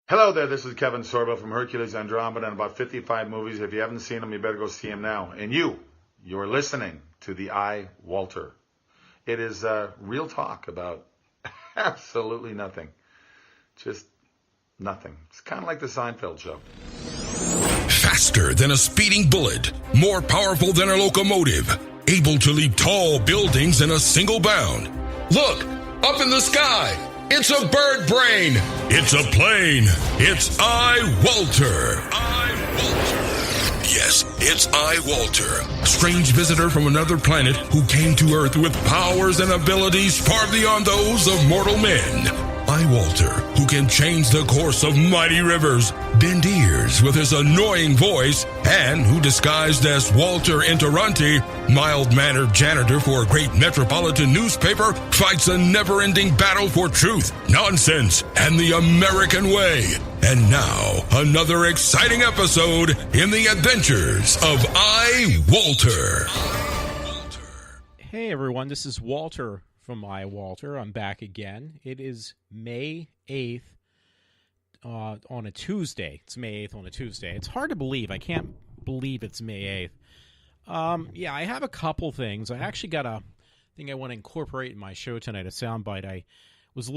Hello there, this is Kevin Sorbo from Hercules Andromeda and about 55 movies. If you haven't seen them, you better go see them now. And you're listening to the iWalter. It is real talk about absolutely nothing. Just nothing. It's kind of like the Seinfeld show. Faster than a speeding bullet, more powerful than a locomotive, able to leap tall buildings in a single bound. Look, up in the sky. It's a bird brain. It's a plane. It's iWalter. Yes, it's iWalter. Strange visitor from another planet who came to Earth with powers and abilities far beyond those of mortal men. iWalter, who can change the course of mighty rivers, bend ears with his annoying voice, and who disguised as Walter Interranti, mild-mannered janitor for a great metropolitan newspaper, fights a never-ending battle for truth, nonsense, and the American way. And now, another exciting episode in the adventures of iWalter. Hey everyone, this is Walter from iWalter. I'm back again. It is May 8th on a Tuesday. It's May 8th on a Tuesday. It's hard to believe. I can't believe it's May 8th. Yeah, I have a couple things. I actually got a thing I want to incorporate in my show tonight, a soundbite. I was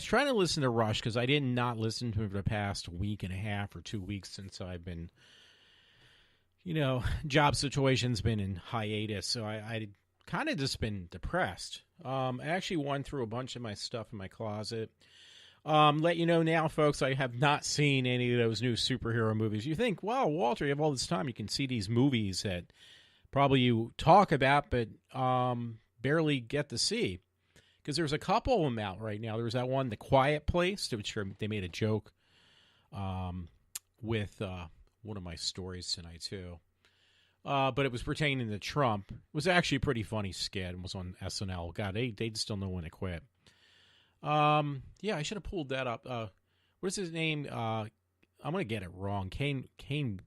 trying to listen to Rush because I did not listen to him for the past week and a half or 2 weeks since I've been, job situation's been in hiatus. So I kind of just been depressed. I actually went through a bunch of my stuff in my closet. Let you know now, folks, I have not seen any of those new superhero movies. You think, wow, Walter, you have all this time. You can see these movies that probably you talk about but barely get to see. Because there's a couple of them out right now. There's that one, The Quiet Place, which they made a joke with one of my stories tonight, too. But it was pertaining to Trump. It was actually a pretty funny skit and was on SNL. God, they still know when to quit. Yeah, I should have pulled that up. What's his name? I'm going to get it wrong. Kane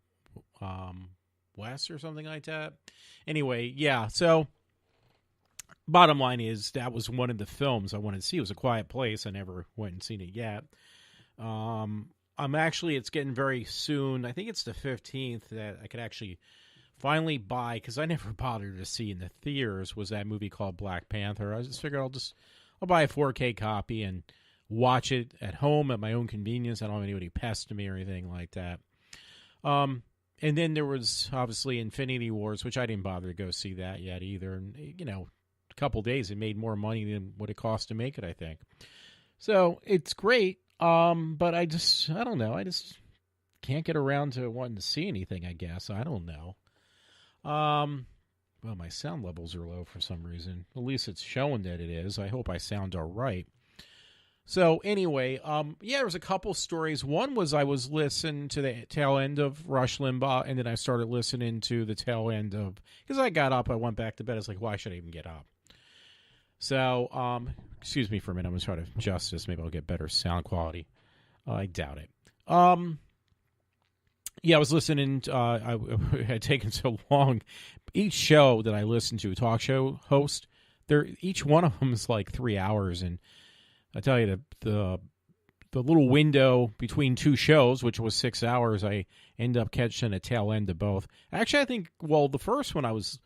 West or something like that. Anyway, yeah, so bottom line is that was one of the films I wanted to see. It was A Quiet Place. I never went and seen it yet. It's getting very soon. I think it's the 15th that I could actually finally buy, because I never bothered to see in the theaters, was that movie called Black Panther. I just figured I'll buy a 4K copy and watch it at home at my own convenience. I don't have anybody pester me or anything like that. And then there was obviously Infinity Wars, which I didn't bother to go see that yet either. And, a couple days it made more money than what it cost to make it, I think. So it's great. But I don't know. I just can't get around to wanting to see anything, I guess. I don't know. Well, my sound levels are low for some reason. At least it's showing that it is. I hope I sound all right. So anyway, there was a couple stories. One was I was listening to the tail end of Rush Limbaugh, and then I started listening to the tail end of, because I got up, I went back to bed. I was like, why should I even get up? So, excuse me for a minute. I'm going to try to adjust this. Maybe I'll get better sound quality. I doubt it. Yeah, I was listening. It had taken so long. Each show that I listened to, talk show host, each one of them is like 3 hours. And I tell you, the little window between two shows, which was 6 hours, I end up catching a tail end of both. Actually, I think, the first one I was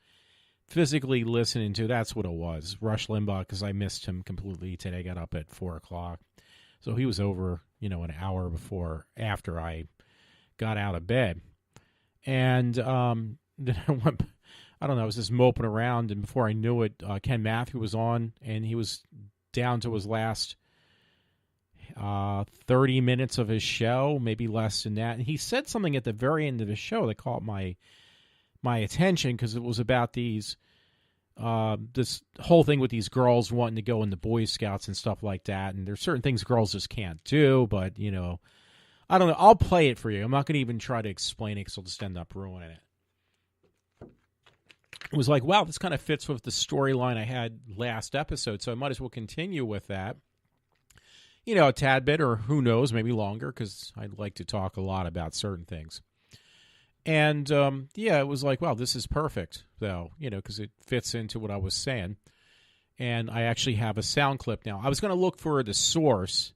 physically listening to, that's what it was, Rush Limbaugh, because I missed him completely today. I got up at 4 o'clock. So he was over, an hour after I got out of bed. And then I was just moping around, and before I knew it, Ken Matthew was on, and he was down to his last 30 minutes of his show, maybe less than that. And he said something at the very end of his show that caught my attention, because it was about this whole thing with these girls wanting to go in the Boy Scouts and stuff like that. And there's certain things girls just can't do, but, I don't know. I'll play it for you. I'm not going to even try to explain it because I'll just end up ruining it. It was like, wow, this kind of fits with the storyline I had last episode, so I might as well continue with that. A tad bit, or who knows, maybe longer, because I'd like to talk a lot about certain things. And, it was like, wow, this is perfect, though, because it fits into what I was saying. And I actually have a sound clip now. I was going to look for the source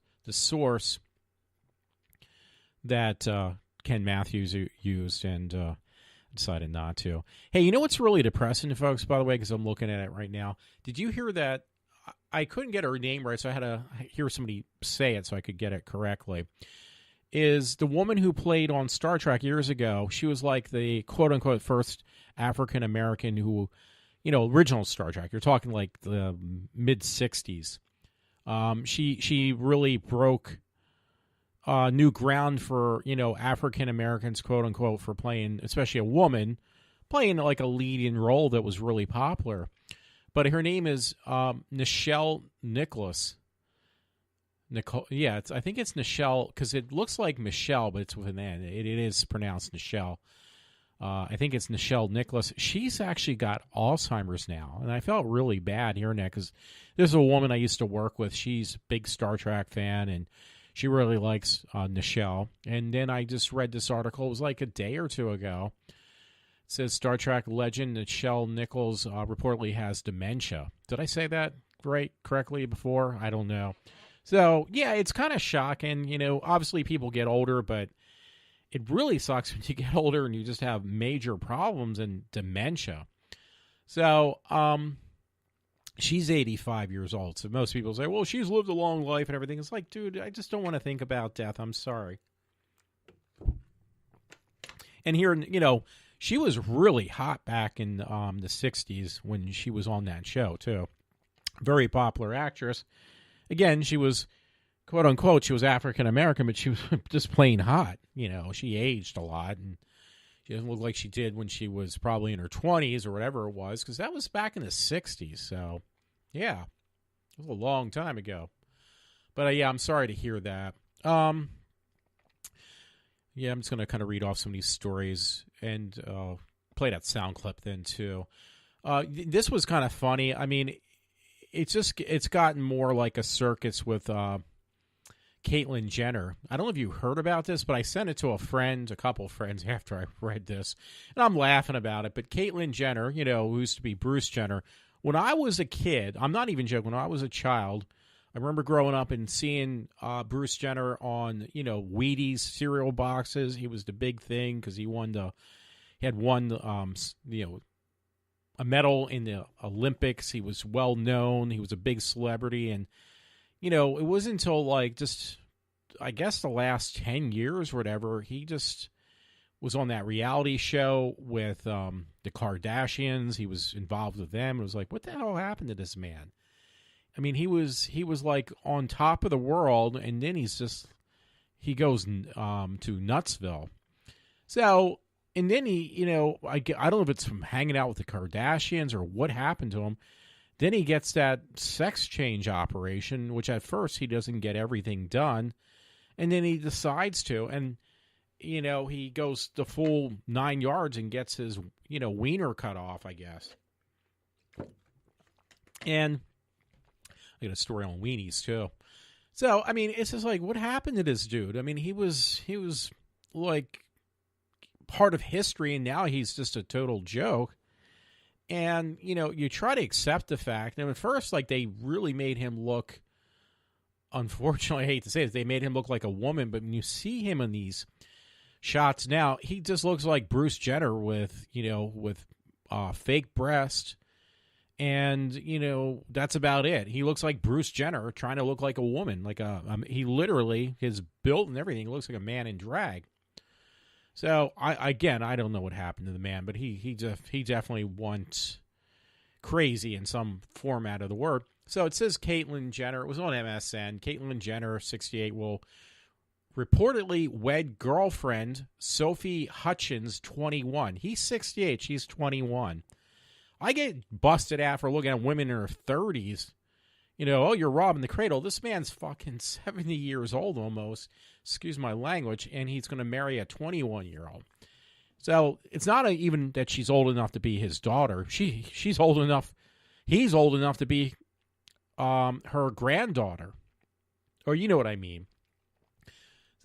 that Ken Matthews used, and decided not to. Hey, you know what's really depressing, folks, by the way, because I'm looking at it right now? Did you hear that? I couldn't get her name right, so I had to hear somebody say it so I could get it correctly. Is the woman who played on Star Trek years ago, she was like the quote-unquote first African-American who, original Star Trek. You're talking like the mid-'60s. She really broke new ground for, African-Americans, quote-unquote, for playing, especially a woman, playing like a leading role that was really popular. But her name is Nichelle Nicholas. I think it's Nichelle, because it looks like Michelle, but it's with an N. It is pronounced Nichelle. I think it's Nichelle Nicholas. She's actually got Alzheimer's now, and I felt really bad hearing that, because there's a woman I used to work with. She's a big Star Trek fan, and she really likes Nichelle. And then I just read this article. It was like a day or two ago. It says Star Trek legend Nichelle Nichols reportedly has dementia. Did I say that correctly before? I don't know. So, yeah, it's kind of shocking. Obviously people get older, but it really sucks when you get older and you just have major problems and dementia. So, she's 85 years old. So most people say, well, she's lived a long life and everything. It's like, dude, I just don't want to think about death. I'm sorry. And here, she was really hot back in the 60s when she was on that show, too. Very popular actress. Again, she was, quote unquote, she was African American, but she was just plain hot. She aged a lot, and she doesn't look like she did when she was probably in her 20s or whatever it was, because that was back in the 60s. So, yeah, it was a long time ago. But, yeah, I'm sorry to hear that. Yeah, I'm just going to kind of read off some of these stories and play that sound clip then, too. This was kind of funny. I mean, it's gotten more like a circus with Caitlyn Jenner. I don't know if you heard about this, but I sent it to a couple friends after I read this, and I'm laughing about it. But Caitlyn Jenner, who used to be Bruce Jenner, when I was a kid, I'm not even joking, when I was a child, I remember growing up and seeing Bruce Jenner on, Wheaties cereal boxes. He was the big thing because he had won, a medal in the Olympics. He was well known. He was a big celebrity. And, it wasn't until I guess the last 10 years or whatever, he just was on that reality show with the Kardashians. He was involved with them. It was like, what the hell happened to this man? I mean, he was like on top of the world, and then he goes to Nutsville. So, and then he, I don't know if it's from hanging out with the Kardashians or what happened to him. Then he gets that sex change operation, which at first he doesn't get everything done. And then he decides to, and, he goes the full 9 yards and gets his, wiener cut off, I guess. And I got a story on weenies, too. So, I mean, it's just like, what happened to this dude? I mean, he was like part of history, and now he's just a total joke. And, you try to accept the fact. And at first, they really made him look, unfortunately, I hate to say this, they made him look like a woman. But when you see him in these shots now, he just looks like Bruce Jenner with fake breast. And, that's about it. He looks like Bruce Jenner trying to look like a woman. He literally, his built and everything, looks like a man in drag. So, I don't know what happened to the man, but he definitely went crazy in some format of the word. So, it says Caitlyn Jenner. It was on MSN. Caitlyn Jenner, 68, will reportedly wed girlfriend Sophie Hutchins, 21. He's 68. She's 21. I get busted at for looking at women in their 30s. You're robbing the cradle. This man's fucking 70 years old almost. Excuse my language. And he's going to marry a 21-year-old. So it's not even that she's old enough to be his daughter. She's old enough. He's old enough to be her granddaughter. Or you know what I mean.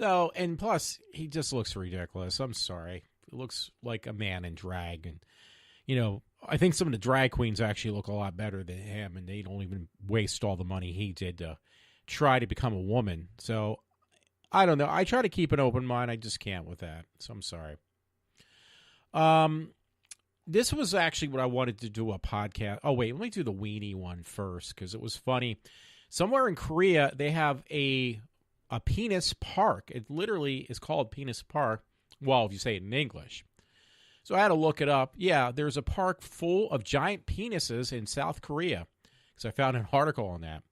So, and plus, he just looks ridiculous. I'm sorry. He looks like a man in drag. And, I think some of the drag queens actually look a lot better than him, and they don't even waste all the money he did to try to become a woman. So I don't know. I try to keep an open mind. I just can't with that. So I'm sorry. This was actually what I wanted to do a podcast. Oh, wait. Let me do the weenie one first because it was funny. Somewhere in Korea, they have a penis park. It literally is called Penis Park. Well, if you say it in English. So I had to look it up. Yeah, there's a park full of giant penises in South Korea because I found an article on that.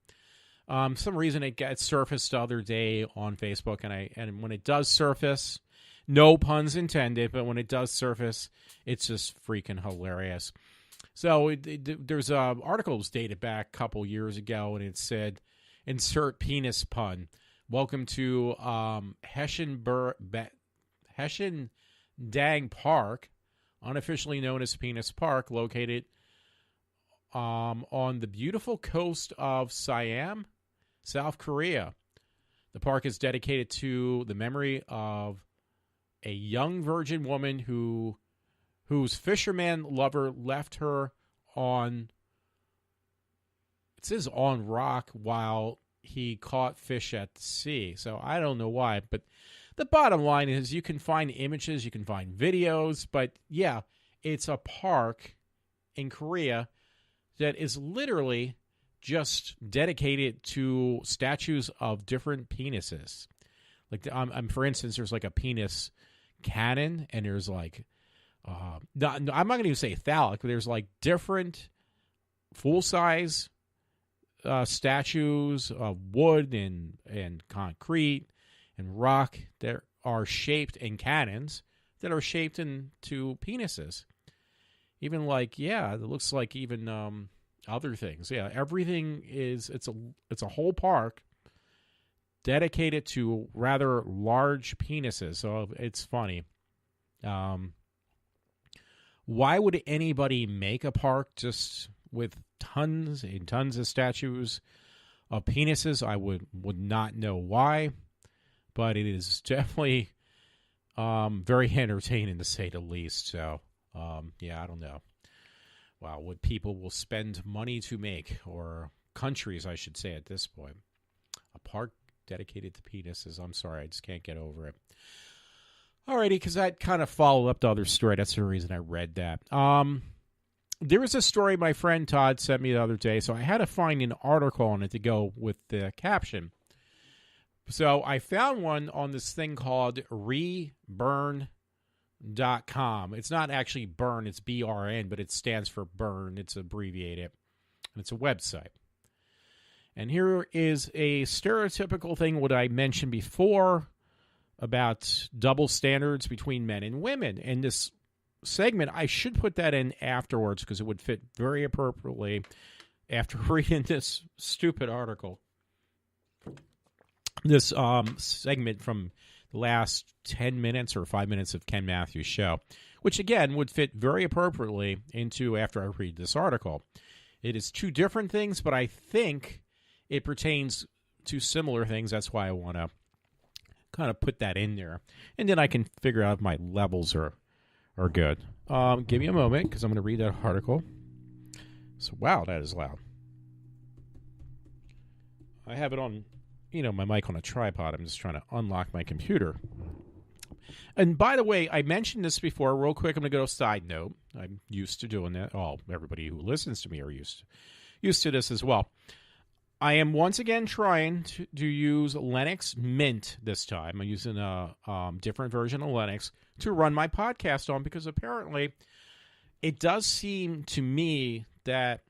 Some reason it got surfaced the other day on Facebook, and when it does surface, no puns intended, but when it does surface, it's just freaking hilarious. So there's articles dated back a couple years ago, and it said, "Insert penis pun. Welcome to Hessian Dang Park, unofficially known as Penis Park, located on the beautiful coast of Siam, South Korea. The park is dedicated to the memory of a young virgin woman whose fisherman lover left her on, it says on rock, while he caught fish at the sea." So I don't know why, but the bottom line is you can find images, you can find videos, but yeah, it's a park in Korea that is literally just dedicated to statues of different penises. Like, for instance, there's like a penis cannon, and there's like, I'm not going to even say phallic, but there's like different full-size statues of wood and concrete and rock that are shaped in cannons that are shaped into penises. Even like, yeah, it looks like even other things. Yeah, everything is, it's a whole park dedicated to rather large penises. So it's funny. Why would anybody make a park just with tons and tons of statues of penises? I would not know why, but it is definitely very entertaining to say the least. So, yeah, I don't know. Wow, what people will spend money to make, or countries, I should say, at this point. A park dedicated to penises. I'm sorry, I just can't get over it. Alrighty, because that kind of followed up the other story. That's the reason I read that. There was a story my friend Todd sent me the other day, so I had to find an article on it to go with the caption. So I found one on this thing called reburn.com. It's not actually burn, it's BRN, but it stands for burn. It's abbreviated, and it's a website. And here is a stereotypical thing, what I mentioned before, about double standards between men and women. And this segment, I should put that in afterwards because it would fit very appropriately after reading this stupid article. This segment from the last 10 minutes or 5 minutes of Ken Matthews' show, which again would fit very appropriately into after I read this article. It is two different things, but I think it pertains to similar things. That's why I want to kind of put that in there. And then I can figure out if my levels are good. Give me a moment because I'm going to read that article. So, wow, that is loud. I have it on, my mic on a tripod. I'm just trying to unlock my computer. And by the way, I mentioned this before. Real quick, I'm going to go to a side note. I'm used to doing that. Oh, everybody who listens to me are used to this as well. I am once again trying to use Linux Mint this time. I'm using a different version of Linux to run my podcast on because apparently it does seem to me that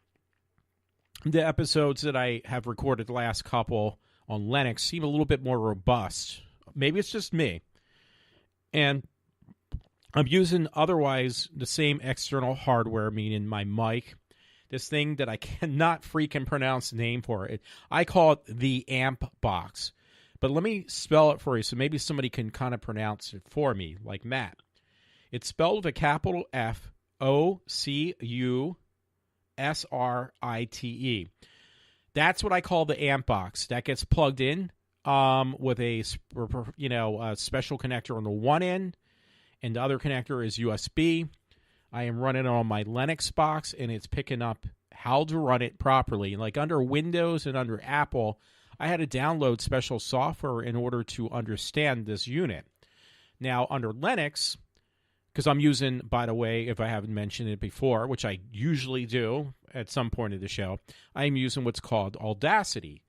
the episodes that I have recorded the last couple on Linux seem a little bit more robust. Maybe it's just me. And I'm using otherwise the same external hardware, meaning my mic, this thing that I cannot freaking pronounce the name for it. I call it the amp box. But let me spell it for you so maybe somebody can kind of pronounce it for me, like Matt. It's spelled with a capital F, O-C-U-S-R-I-T-E. That's what I call the amp box. That gets plugged in with a special connector on the one end, and the other connector is USB. I am running it on my Linux box, and it's picking up how to run it properly. Like under Windows and under Apple, I had to download special software in order to understand this unit. Now, under Linux, because I'm using, by the way, if I haven't mentioned it before, which I usually do at some point of the show, I'm using what's called Audacity.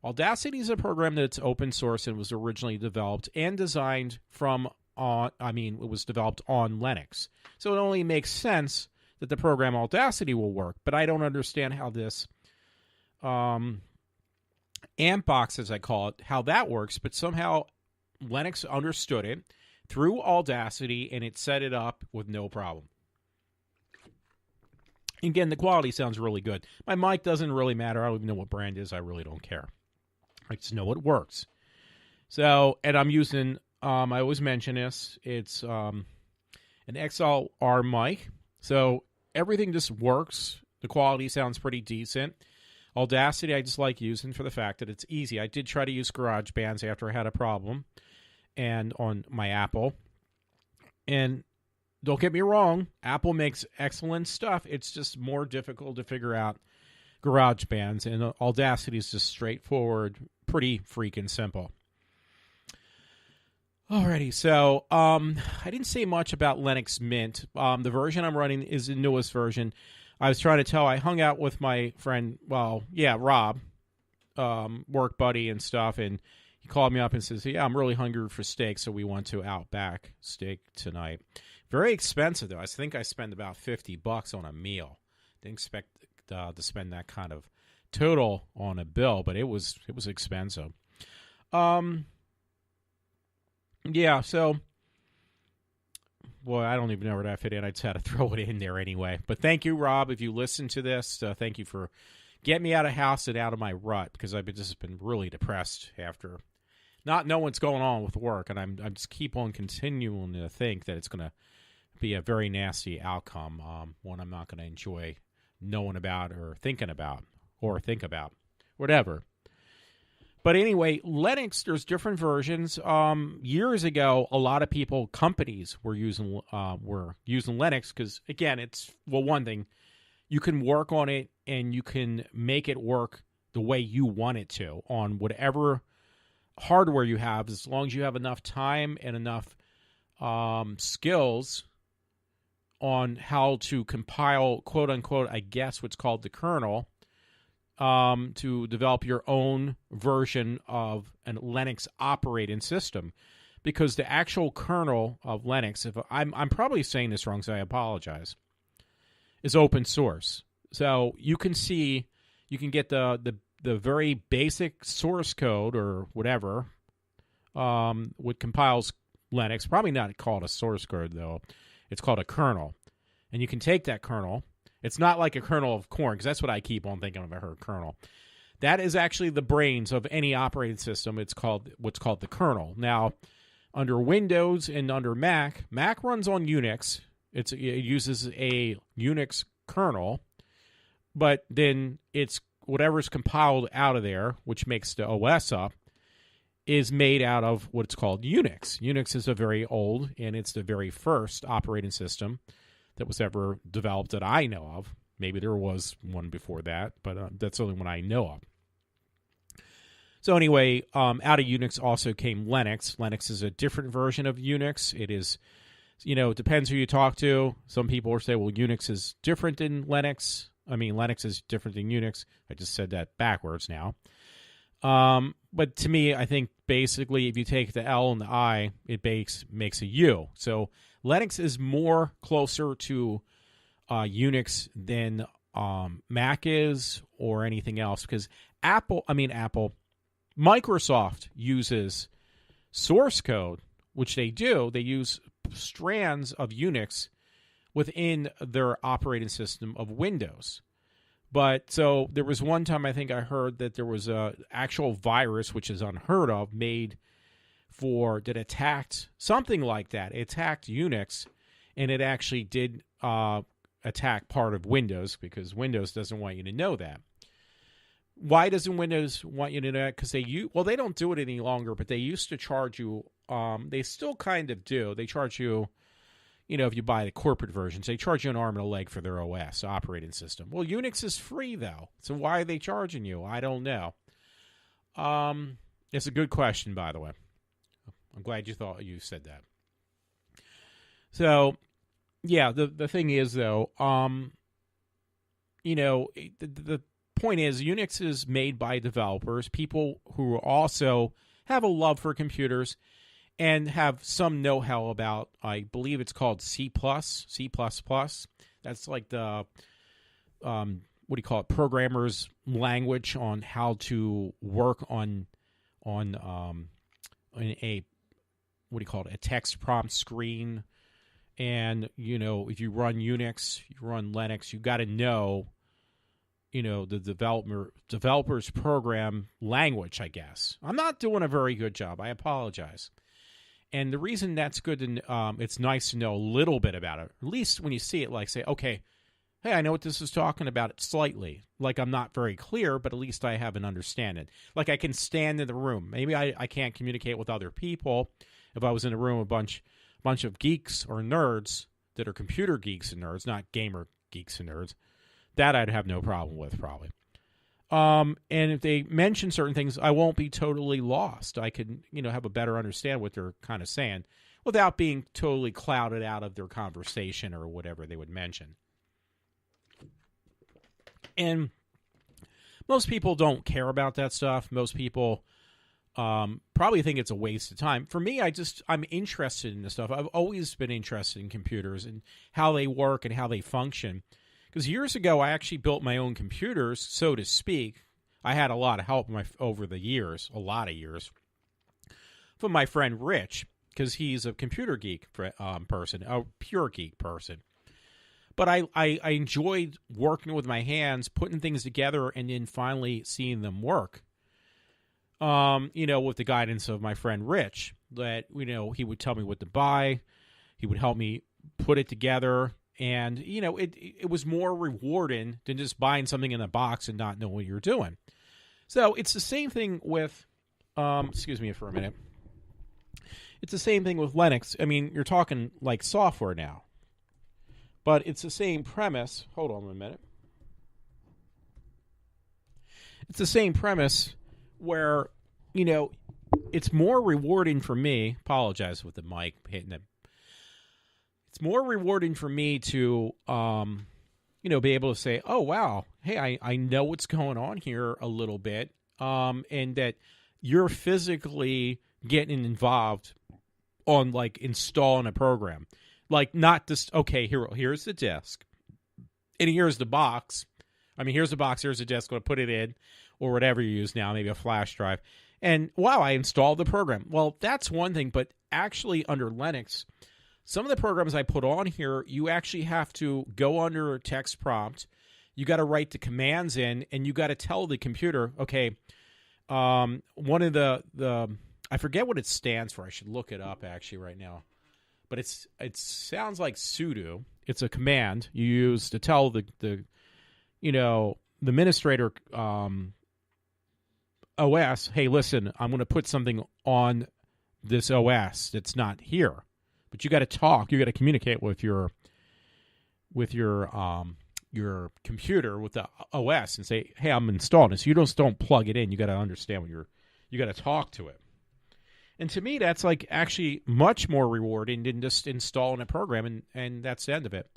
Audacity is a program that's open source and was originally developed and designed it was developed on Linux. So it only makes sense that the program Audacity will work, but I don't understand how this amp box, as I call it, how that works, but somehow Linux understood it through Audacity, and it set it up with no problem. Again, the quality sounds really good. My mic doesn't really matter. I don't even know what brand it is. I really don't care. I just know it works. So, and I'm using, I always mention this, it's an XLR mic. So everything just works. The quality sounds pretty decent. Audacity I just like using for the fact that it's easy. I did try to use GarageBand after I had a problem and on my Apple. And don't get me wrong, Apple makes excellent stuff. It's just more difficult to figure out GarageBand, and Audacity is just straightforward, pretty freaking simple. Alrighty, so I didn't say much about Linux Mint. The version I'm running is the newest version. I was trying to tell, I hung out with my friend, Rob, work buddy and stuff, and he called me up and says, yeah, I'm really hungry for steak, so we went to Outback Steak tonight. Very expensive, though. I think I spent about $50 on a meal. Didn't expect to spend that kind of total on a bill, but it was expensive. Yeah, so, boy, I don't even know where that fit in. I just had to throw it in there anyway. But thank you, Rob, if you listen to this. Thank you for getting me out of house and out of my rut, because I've just been really depressed after not knowing what's going on with work, and I'm just keep on continuing to think that it's going to be a very nasty outcome, one I'm not going to enjoy knowing about or thinking about or think about, whatever. But anyway, Linux, there's different versions. Years ago, a lot of people, companies were using Linux because, again, it's, well, one thing, you can work on it and you can make it work the way you want it to on whatever hardware you have, as long as you have enough time and enough skills on how to compile, quote unquote, I guess what's called the kernel, to develop your own version of a Linux operating system. Because the actual kernel of Linux, if I'm probably saying this wrong, so I apologize, is open source. So you can get the very basic source code or whatever, what compiles Linux. Probably not called a source code, though. It's called a kernel. And you can take that kernel. It's not like a kernel of corn, because that's what I keep on thinking of, I heard kernel. That is actually the brains of any operating system. It's called what's called the kernel. Now, under Windows and under Mac runs on Unix. It uses a Unix kernel, but then it's whatever's compiled out of there, which makes the OS up, is made out of what's called Unix. Unix is a very old, and it's the very first operating system that was ever developed that I know of. Maybe there was one before that, but that's the only one I know of. So anyway, out of Unix also came Linux. Linux is a different version of Unix. It is, it depends who you talk to. Some people will say, well, Unix is different than Linux. I mean, Linux is different than Unix. I just said that backwards now. But to me, I think basically if you take the L and the I, it makes a U. So Linux is more closer to Unix than Mac is or anything else, because Microsoft uses source code, which they do. They use strands of Unix within their operating system of Windows. But so there was one time I think I heard that there was a actual virus, which is unheard of, made that attacked something like that. It attacked Unix, and it actually did attack part of Windows, because Windows doesn't want you to know that. Why doesn't Windows want you to know that? Because they don't do it any longer, but they used to charge you. They still kind of do. They charge you, if you buy the corporate versions, they charge you an arm and a leg for their OS operating system. Well, Unix is free, though. So why are they charging you? I don't know. It's a good question, by the way. I'm glad you said that. So, yeah, the thing is, though, the point is Unix is made by developers, people who also have a love for computers and have some know-how about, I believe it's called C++. That's like the, what do you call it, programmer's language on how to work on a, what do you call it, a text prompt screen. And, if you run Unix, you run Linux, you got to know, the developer's program language, I guess. I'm not doing a very good job. I apologize. And the reason that's good, it's nice to know a little bit about it. At least when you see it, like say, okay, hey, I know what this is talking about slightly. Like I'm not very clear, but at least I have an understanding. Like I can stand in the room. Maybe I can't communicate with other people. If I was in a room with a bunch of geeks or nerds that are computer geeks and nerds, not gamer geeks and nerds, that I'd have no problem with probably. And if they mention certain things, I won't be totally lost. I can, have a better understand what they're kind of saying without being totally clouded out of their conversation or whatever they would mention. And most people don't care about that stuff. Most people probably think it's a waste of time. For me, I'm interested in this stuff. I've always been interested in computers and how they work and how they function. Because years ago, I actually built my own computers, so to speak. I had a lot of help over the years, from my friend Rich, because he's a computer geek person, a pure geek person. But I enjoyed working with my hands, putting things together, and then finally seeing them work. With the guidance of my friend Rich, that, he would tell me what to buy. He would help me put it together. And, it was more rewarding than just buying something in a box and not knowing what you're doing. So it's the same thing with, excuse me for a minute. It's the same thing with Linux. I mean, you're talking like software now. But it's the same premise. Hold on a minute. It's the same premise where, it's more rewarding for me. Apologize with the mic hitting it. It's more rewarding for me to, be able to say, oh, wow, hey, I know what's going on here a little bit, and that you're physically getting involved on, like, installing a program. Like, not just, okay, here's the disk, and here's the box. I mean, here's the box, here's the disk, I'm going to put it in, or whatever you use now, maybe a flash drive. And, wow, I installed the program. Well, that's one thing, but actually under Linux, some of the programs I put on here, you actually have to go under a text prompt. You got to write the commands in, and you got to tell the computer, okay, one of the I forget what it stands for. I should look it up actually right now. But it sounds like sudo. It's a command you use to tell the administrator OS, hey, listen, I'm going to put something on this OS that's not here. But you got to talk. You got to communicate with your computer, with the OS, and say, "Hey, I'm installing this." You don't plug it in. You got to understand you got to talk to it. And to me, that's like actually much more rewarding than just installing a program, and that's the end of it.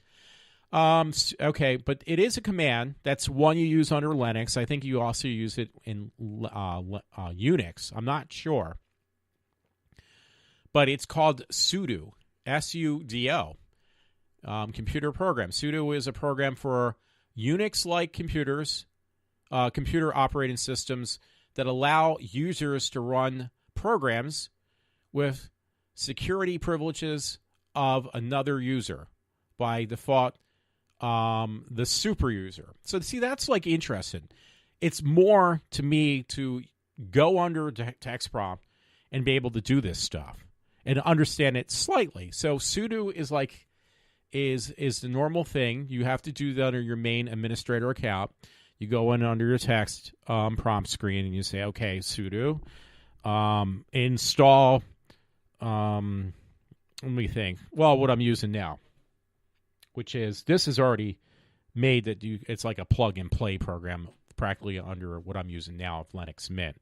Okay, but it is a command. That's one you use under Linux. I think you also use it in Unix. I'm not sure, but it's called sudo. sudo, computer program. Sudo is a program for Unix-like computers, computer operating systems that allow users to run programs with security privileges of another user, by default, the super user. So see, that's like interesting. It's more to me to go under text prompt and be able to do this stuff and understand it slightly. So sudo is like is the normal thing. You have to do that under your main administrator account. You go in under your text prompt screen and you say, okay, sudo install. Let me think. Well, what I'm using now, which is this is already made that it's like a plug and play program, practically under what I'm using now of Linux Mint.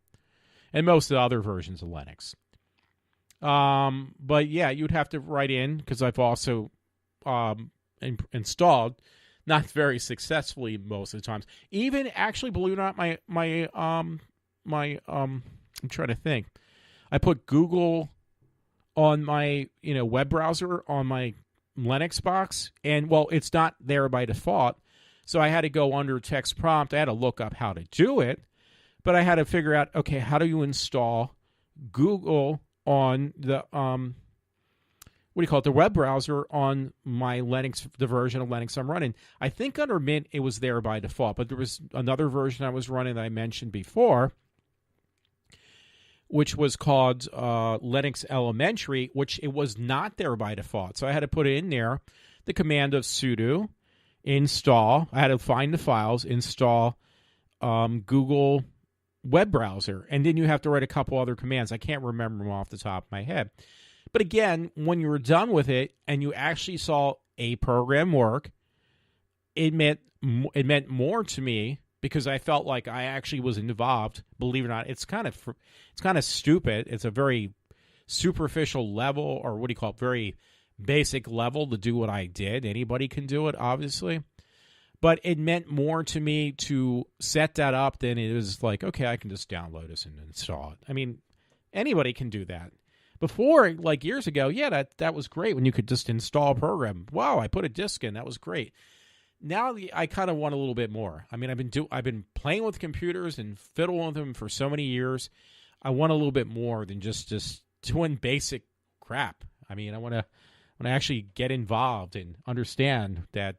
and most of the other versions of Linux. But yeah, you'd have to write in, because I've also installed, not very successfully most of the times. Even actually, believe it or not, I'm trying to think. I put Google on my web browser on my Linux box, and well, it's not there by default. So I had to go under text prompt. I had to look up how to do it, but I had to figure out, okay, how do you install Google on the the web browser on my Linux, the version of Linux I'm running. I think under Mint it was there by default, but there was another version I was running that I mentioned before, which was called Linux Elementary, which it was not there by default. So I had to put in there the command of sudo install. I had to find the files, install Google web browser, and then you have to write a couple other commands. I can't remember them off the top of my head. But again, when you were done with it and you actually saw a program work, it meant more to me, because I felt like I actually was involved. Believe it or not, it's kind of stupid. It's a very superficial level, or very basic level to do what I did. Anybody can do it, obviously. But it meant more to me to set that up than it was like, okay, I can just download this and install it. I mean, anybody can do that. Before, like years ago, yeah, that was great when you could just install a program. Wow, I put a disk in. That was great. Now I kind of want a little bit more. I mean, I've been playing with computers and fiddling with them for so many years. I want a little bit more than just doing basic crap. I mean, I want to actually get involved and understand that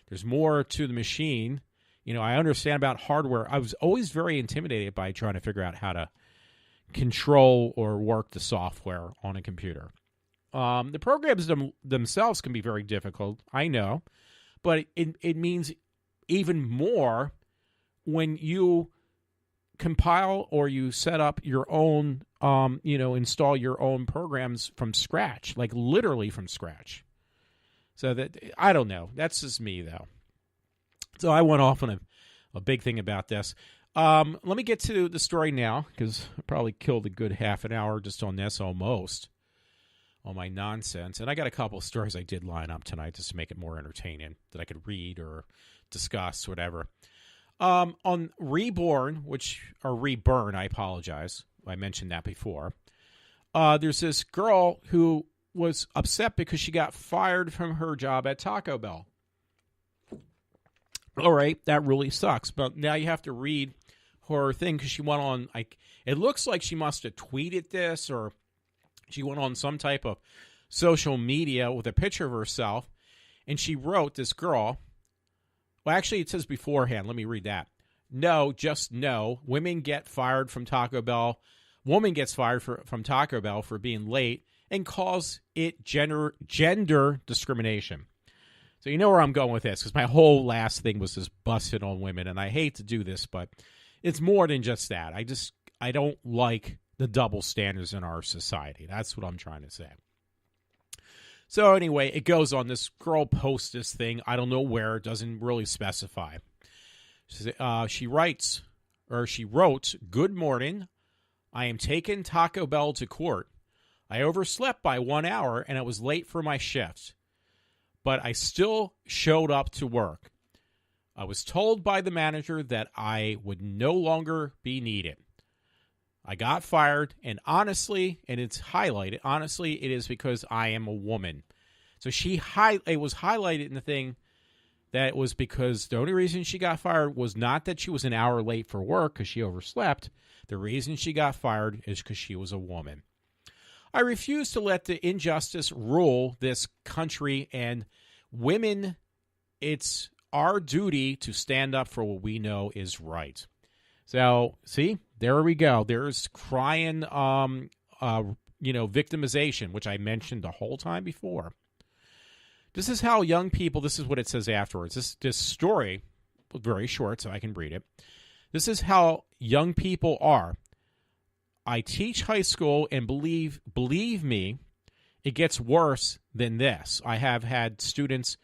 there's more to the machine. I understand about hardware. I was always very intimidated by trying to figure out how to control or work the software on a computer. The programs themselves can be very difficult, I know, but it means even more when you compile or you set up your own, install your own programs from scratch, like literally from scratch. So that, I don't know. That's just me, though. So I went off on a big thing about this. Let me get to the story now, because I probably killed a good half an hour just on this, almost, on my nonsense. And I got a couple of stories I did line up tonight just to make it more entertaining that I could read or discuss, whatever. On Reborn, Reburn, I apologize. I mentioned that before. There's this girl who was upset because she got fired from her job at Taco Bell. All right, that really sucks. But now you have to read her thing, because she went on, it looks like she must have tweeted this, or she went on some type of social media with a picture of herself, and she wrote, this girl, well, actually it says beforehand, let me read that. No, just no, women get fired from Taco Bell. Woman gets fired from Taco Bell for being late and calls it gender discrimination. So you know where I'm going with this, because my whole last thing was just busted on women, and I hate to do this, but it's more than just that. I don't like the double standards in our society. That's what I'm trying to say. So anyway, it goes on. This girl posts this thing. I don't know where. It doesn't really specify. She wrote, "Good morning. I am taking Taco Bell to court. I overslept by 1 hour, and I was late for my shift. But I still showed up to work. I was told by the manager that I would no longer be needed. I got fired, and honestly, and it's highlighted, honestly, it is because I am a woman." So it was highlighted in the thing that it was because the only reason she got fired was not that she was an hour late for work because she overslept. The reason she got fired is because she was a woman. I refuse to let the injustice rule this country, and women, it's our duty to stand up for what we know is right. So, see, there we go. There's crying, victimization, which I mentioned the whole time before. This is how young people, this is what it says afterwards. This story, very short, so I can read it. This is how young people are. I teach high school, and believe me, it gets worse than this. I have had students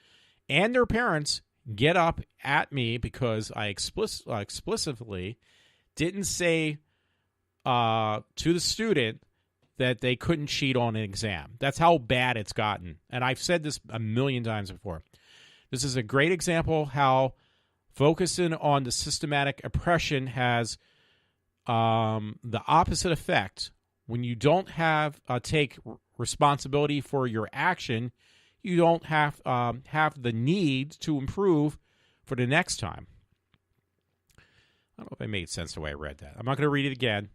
and their parents get up at me because I explicitly didn't say to the student that they couldn't cheat on an exam. That's how bad it's gotten. And I've said this a million times before. This is a great example how focusing on the systematic oppression has the opposite effect. When you don't have take responsibility for your action, you don't have the need to improve for the next time. I don't know if it made sense the way I read that. I'm not going to read it again.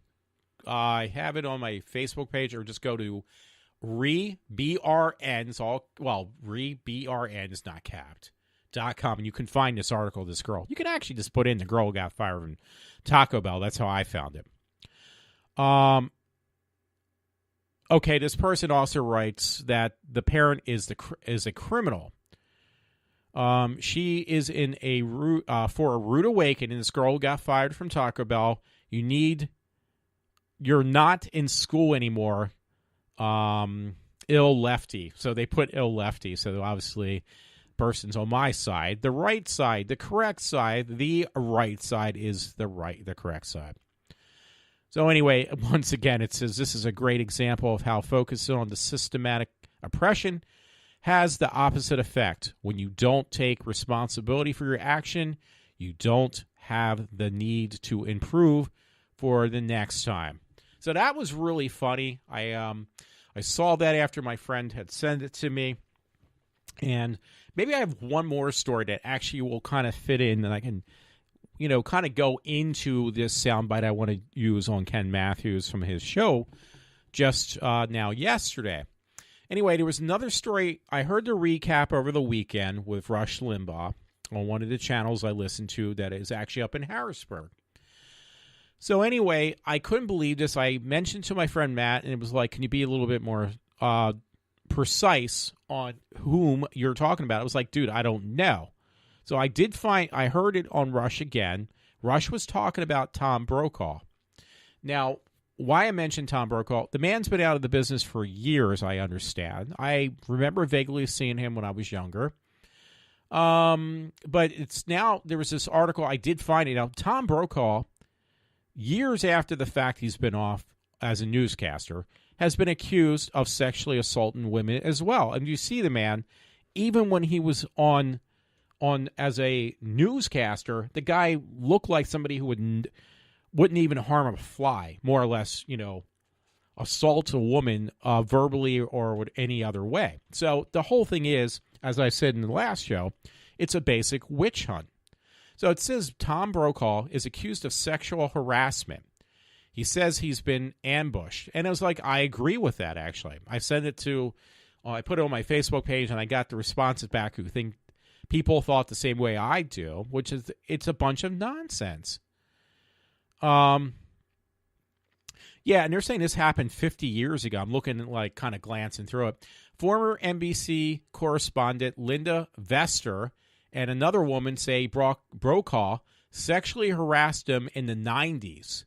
I have it on my Facebook page, or just go to BRN. It's all, well, BRN is not capped. .com, and you can find this article of this girl. You can actually just put in the girl who got fired from Taco Bell. That's how I found it. Okay, this person also writes that the parent is a criminal. She is in a for a rude awakening. This girl got fired from Taco Bell. You're not in school anymore. Ill lefty. So they put ill lefty. So obviously, person's on my side. The right side, the correct side. The right side is the correct side. So anyway, once again, it says this is a great example of how focusing on the systematic oppression has the opposite effect. When you don't take responsibility for your action, you don't have the need to improve for the next time. So that was really funny. I saw that after my friend had sent it to me. And maybe I have one more story that actually will kind of fit in, and I can, kind of go into this soundbite I want to use on Ken Matthews from his show just now yesterday. Anyway, there was another story. I heard the recap over the weekend with Rush Limbaugh on one of the channels I listen to that is actually up in Harrisburg. So anyway, I couldn't believe this. I mentioned to my friend Matt, and it was like, can you be a little bit more precise on whom you're talking about? I was like, dude, I don't know. So I heard it on Rush again. Rush was talking about Tom Brokaw. Now, why I mentioned Tom Brokaw, the man's been out of the business for years, I understand. I remember vaguely seeing him when I was younger. But it's now, there was this article, I did find it. Now, Tom Brokaw, years after the fact he's been off as a newscaster, has been accused of sexually assaulting women as well. And you see the man, even when he was on as a newscaster, the guy looked like somebody who wouldn't even harm a fly, more or less, assault a woman verbally or any other way. So the whole thing is, as I said in the last show, it's a basic witch hunt. So it says Tom Brokaw is accused of sexual harassment. He says he's been ambushed. And I was like, I agree with that, actually. I sent it I put it on my Facebook page, and I got the responses back who think people thought the same way I do, which is it's a bunch of nonsense. Yeah, and they're saying this happened 50 years ago. I'm looking at, kind of glancing through it. Former NBC correspondent Linda Vester and another woman say Brokaw sexually harassed him in the 90s.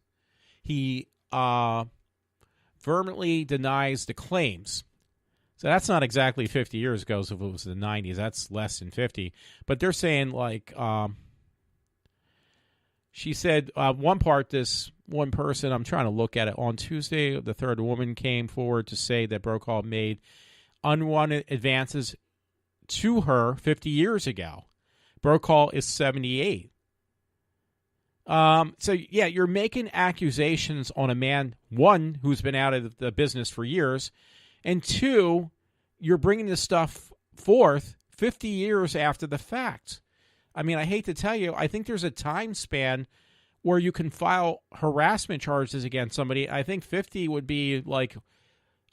He vehemently denies the claims. So that's not exactly 50 years ago. So if it was the 90s, that's less than 50. But they're saying, she said, one part, this one person, I'm trying to look at it, on Tuesday, the third woman came forward to say that Brokaw made unwanted advances to her 50 years ago. Brokaw is 78. So, yeah, you're making accusations on a man, one, who's been out of the business for years, and two, you're bringing this stuff forth 50 years after the fact. I mean, I hate to tell you, I think there's a time span where you can file harassment charges against somebody. I think 50 would be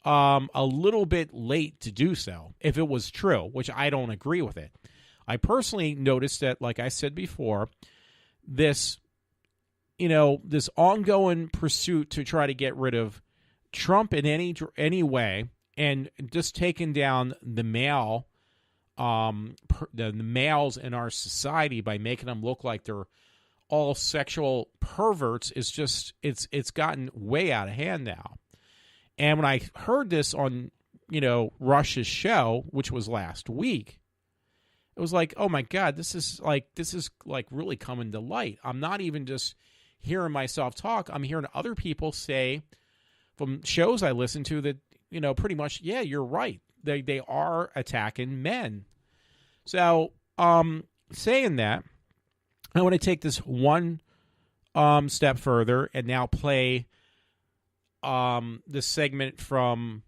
a little bit late to do so if it was true, which I don't agree with it. I personally noticed that, like I said before, this ongoing pursuit to try to get rid of Trump in any way, and just taking down the the males in our society by making them look like they're all sexual perverts is just it's gotten way out of hand now. And when I heard this on Rush's show, which was last week, it was like, oh my God, this is really coming to light. I'm not even just hearing myself talk, I'm hearing other people say from shows I listen to that, pretty much, yeah, you're right. They are attacking men. So, saying that, I want to take this one step further and now play this segment from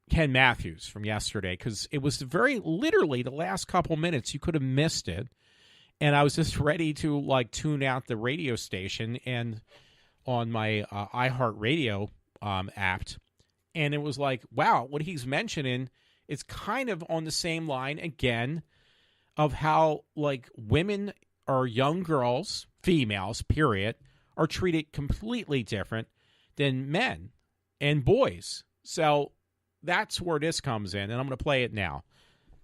Ken Matthews from yesterday, because it was very literally the last couple minutes. You could have missed it. And I was just ready to tune out the radio station and on my iHeartRadio app. And it was like, wow, what he's mentioning is kind of on the same line again of how women or young girls, females, period, are treated completely different than men and boys. So that's where this comes in, and I'm going to play it now.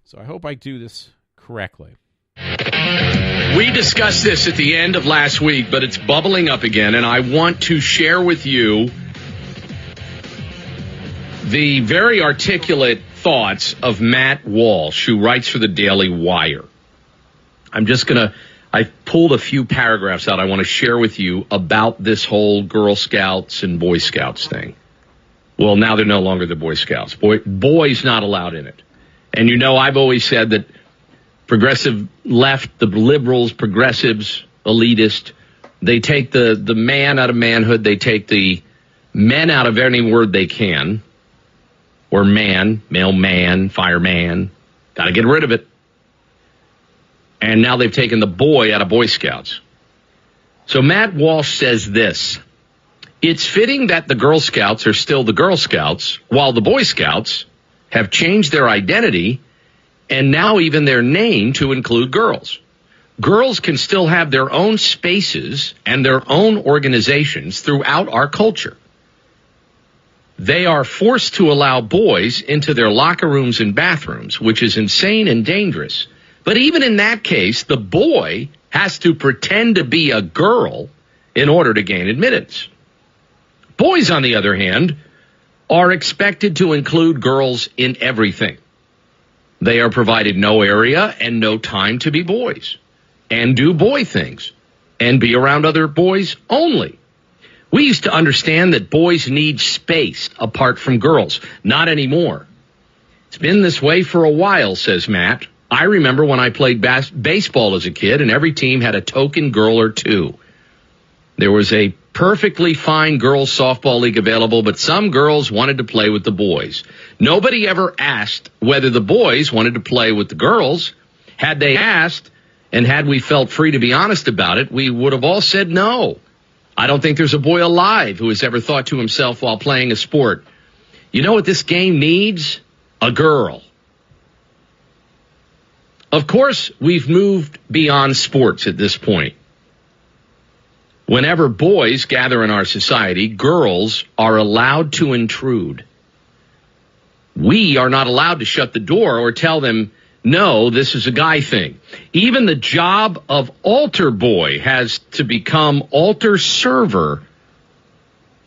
So I hope I do this correctly. We discussed this at the end of last week, but it's bubbling up again, and I want to share with you the very articulate thoughts of Matt Walsh, who writes for the Daily Wire. I pulled a few paragraphs out I want to share with you about this whole Girl Scouts and Boy Scouts thing. Well, now they're no longer the Boy Scouts. Boys not allowed in it. And I've always said that progressive left, the liberals, progressives, elitist, they take the man out of manhood. They take the men out of any word they can. Or man, mailman, fireman. Got to get rid of it. And now they've taken the boy out of Boy Scouts. So Matt Walsh says this: it's fitting that the Girl Scouts are still the Girl Scouts, while the Boy Scouts have changed their identity and now even their name to include girls. Girls can still have their own spaces and their own organizations throughout our culture. They are forced to allow boys into their locker rooms and bathrooms, which is insane and dangerous. But even in that case, the boy has to pretend to be a girl in order to gain admittance. Boys, on the other hand, are expected to include girls in everything. They are provided no area and no time to be boys and do boy things and be around other boys only. We used to understand that boys need space apart from girls. Not anymore. It's been this way for a while, says Matt. I remember when I played baseball as a kid, and every team had a token girl or two. There was a perfectly fine girls' softball league available, but some girls wanted to play with the boys. Nobody ever asked whether the boys wanted to play with the girls. Had they asked, and had we felt free to be honest about it, we would have all said no. I don't think there's a boy alive who has ever thought to himself while playing a sport, you know what this game needs? A girl. Of course, we've moved beyond sports at this point. Whenever boys gather in our society, girls are allowed to intrude. We are not allowed to shut the door or tell them, no, this is a guy thing. Even the job of altar boy has to become altar server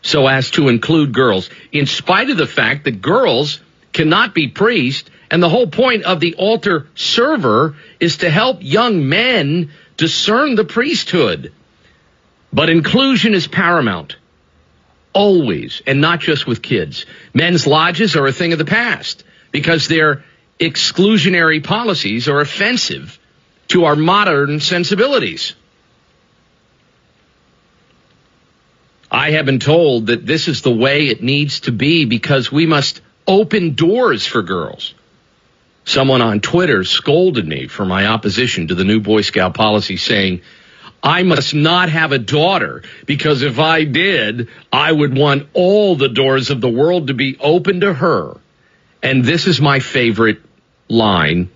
so as to include girls, in spite of the fact that girls cannot be priests. And the whole point of the altar server is to help young men discern the priesthood. But inclusion is paramount. Always, and not just with kids. Men's lodges are a thing of the past because their exclusionary policies are offensive to our modern sensibilities. I have been told that this is the way it needs to be because we must open doors for girls. Someone on Twitter scolded me for my opposition to the new Boy Scout policy, saying, I must not have a daughter because if I did, I would want all the doors of the world to be open to her. And this is my favorite line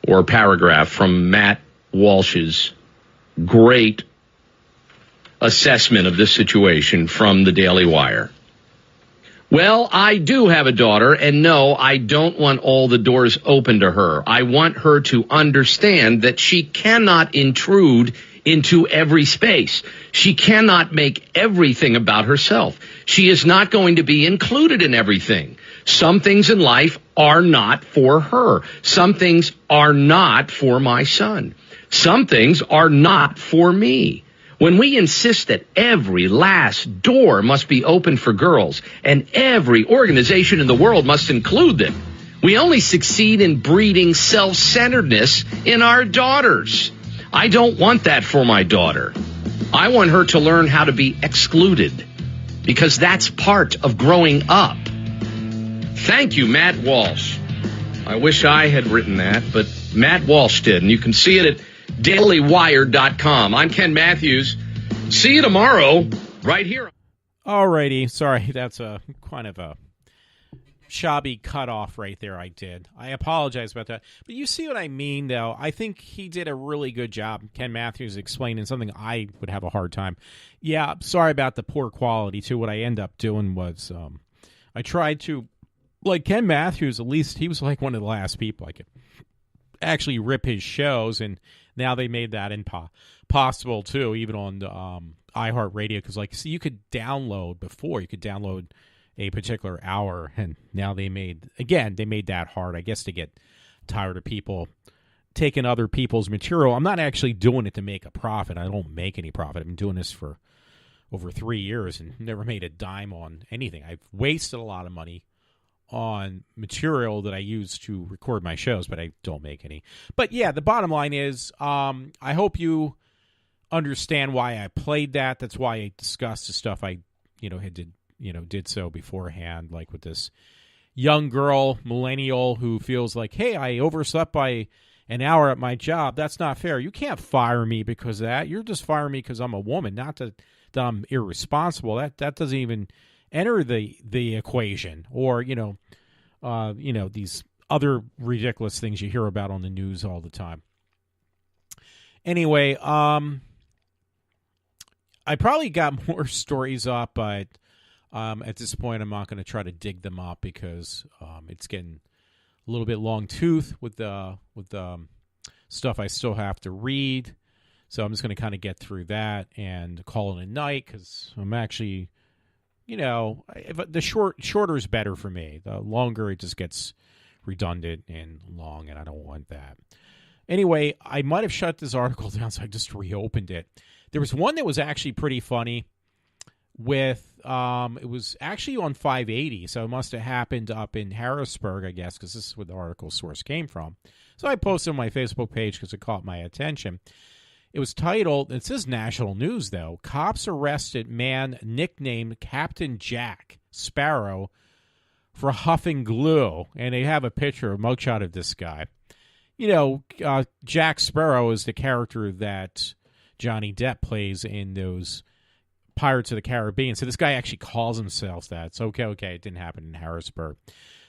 or paragraph from Matt Walsh's great assessment of this situation from the Daily Wire. Well, I do have a daughter, and no, I don't want all the doors open to her. I want her to understand that she cannot intrude into every space. She cannot make everything about herself. She is not going to be included in everything. Some things in life are not for her. Some things are not for my son. Some things are not for me. When we insist that every last door must be open for girls and every organization in the world must include them, we only succeed in breeding self-centeredness in our daughters. I don't want that for my daughter. I want her to learn how to be excluded, because that's part of growing up. Thank you, Matt Walsh. I wish I had written that, but Matt Walsh did, and you can see it at dailywire.com. I'm Ken Matthews. See you tomorrow right here. Alrighty, sorry, that's a kind of a shabby cutoff right there. I did. I apologize about that. But you see what I mean, though. I think he did a really good job, Ken Matthews, explaining something I would have a hard time. Yeah, sorry about the poor quality, too. What I end up doing was I tried to, like Ken Matthews, at least he was like one of the last people I could actually rip his shows, and now they made that possible, too, even on the iHeartRadio, because like, see, you could download before, you could download a particular hour, and now they made that hard, I guess, to get tired of people taking other people's material. I'm not actually doing it to make a profit. I don't make any profit. I've been doing this for over 3 years and never made a dime on anything. I've wasted a lot of money on material that I use to record my shows, but I don't make any. But yeah, the bottom line is, I hope you understand why I played that. That's why I discussed the stuff I, did so beforehand, like with this young girl, millennial, who feels like, hey, I overslept by an hour at my job. That's not fair. You can't fire me because of that. You're just firing me because I'm a woman, not that I'm irresponsible. That doesn't even enter the equation. Or, these other ridiculous things you hear about on the news all the time. Anyway, I probably got more stories up, but at this point, I'm not going to try to dig them up because it's getting a little bit long tooth with the stuff I still have to read. So I'm just going to kind of get through that and call it a night, because I'm actually, the shorter is better for me. The longer, it just gets redundant and long, and I don't want that. Anyway, I might have shut this article down, so I just reopened it. There was one that was actually pretty funny. It was actually on 580, so it must have happened up in Harrisburg, I guess, because this is where the article source came from. So I posted on my Facebook page because it caught my attention. It was titled, it says national news, though, cops arrested man nicknamed Captain Jack Sparrow for huffing glue. And they have a picture, a mugshot of this guy. Jack Sparrow is the character that Johnny Depp plays in those Pirates of the Caribbean. So this guy actually calls himself that. So, okay, it didn't happen in Harrisburg.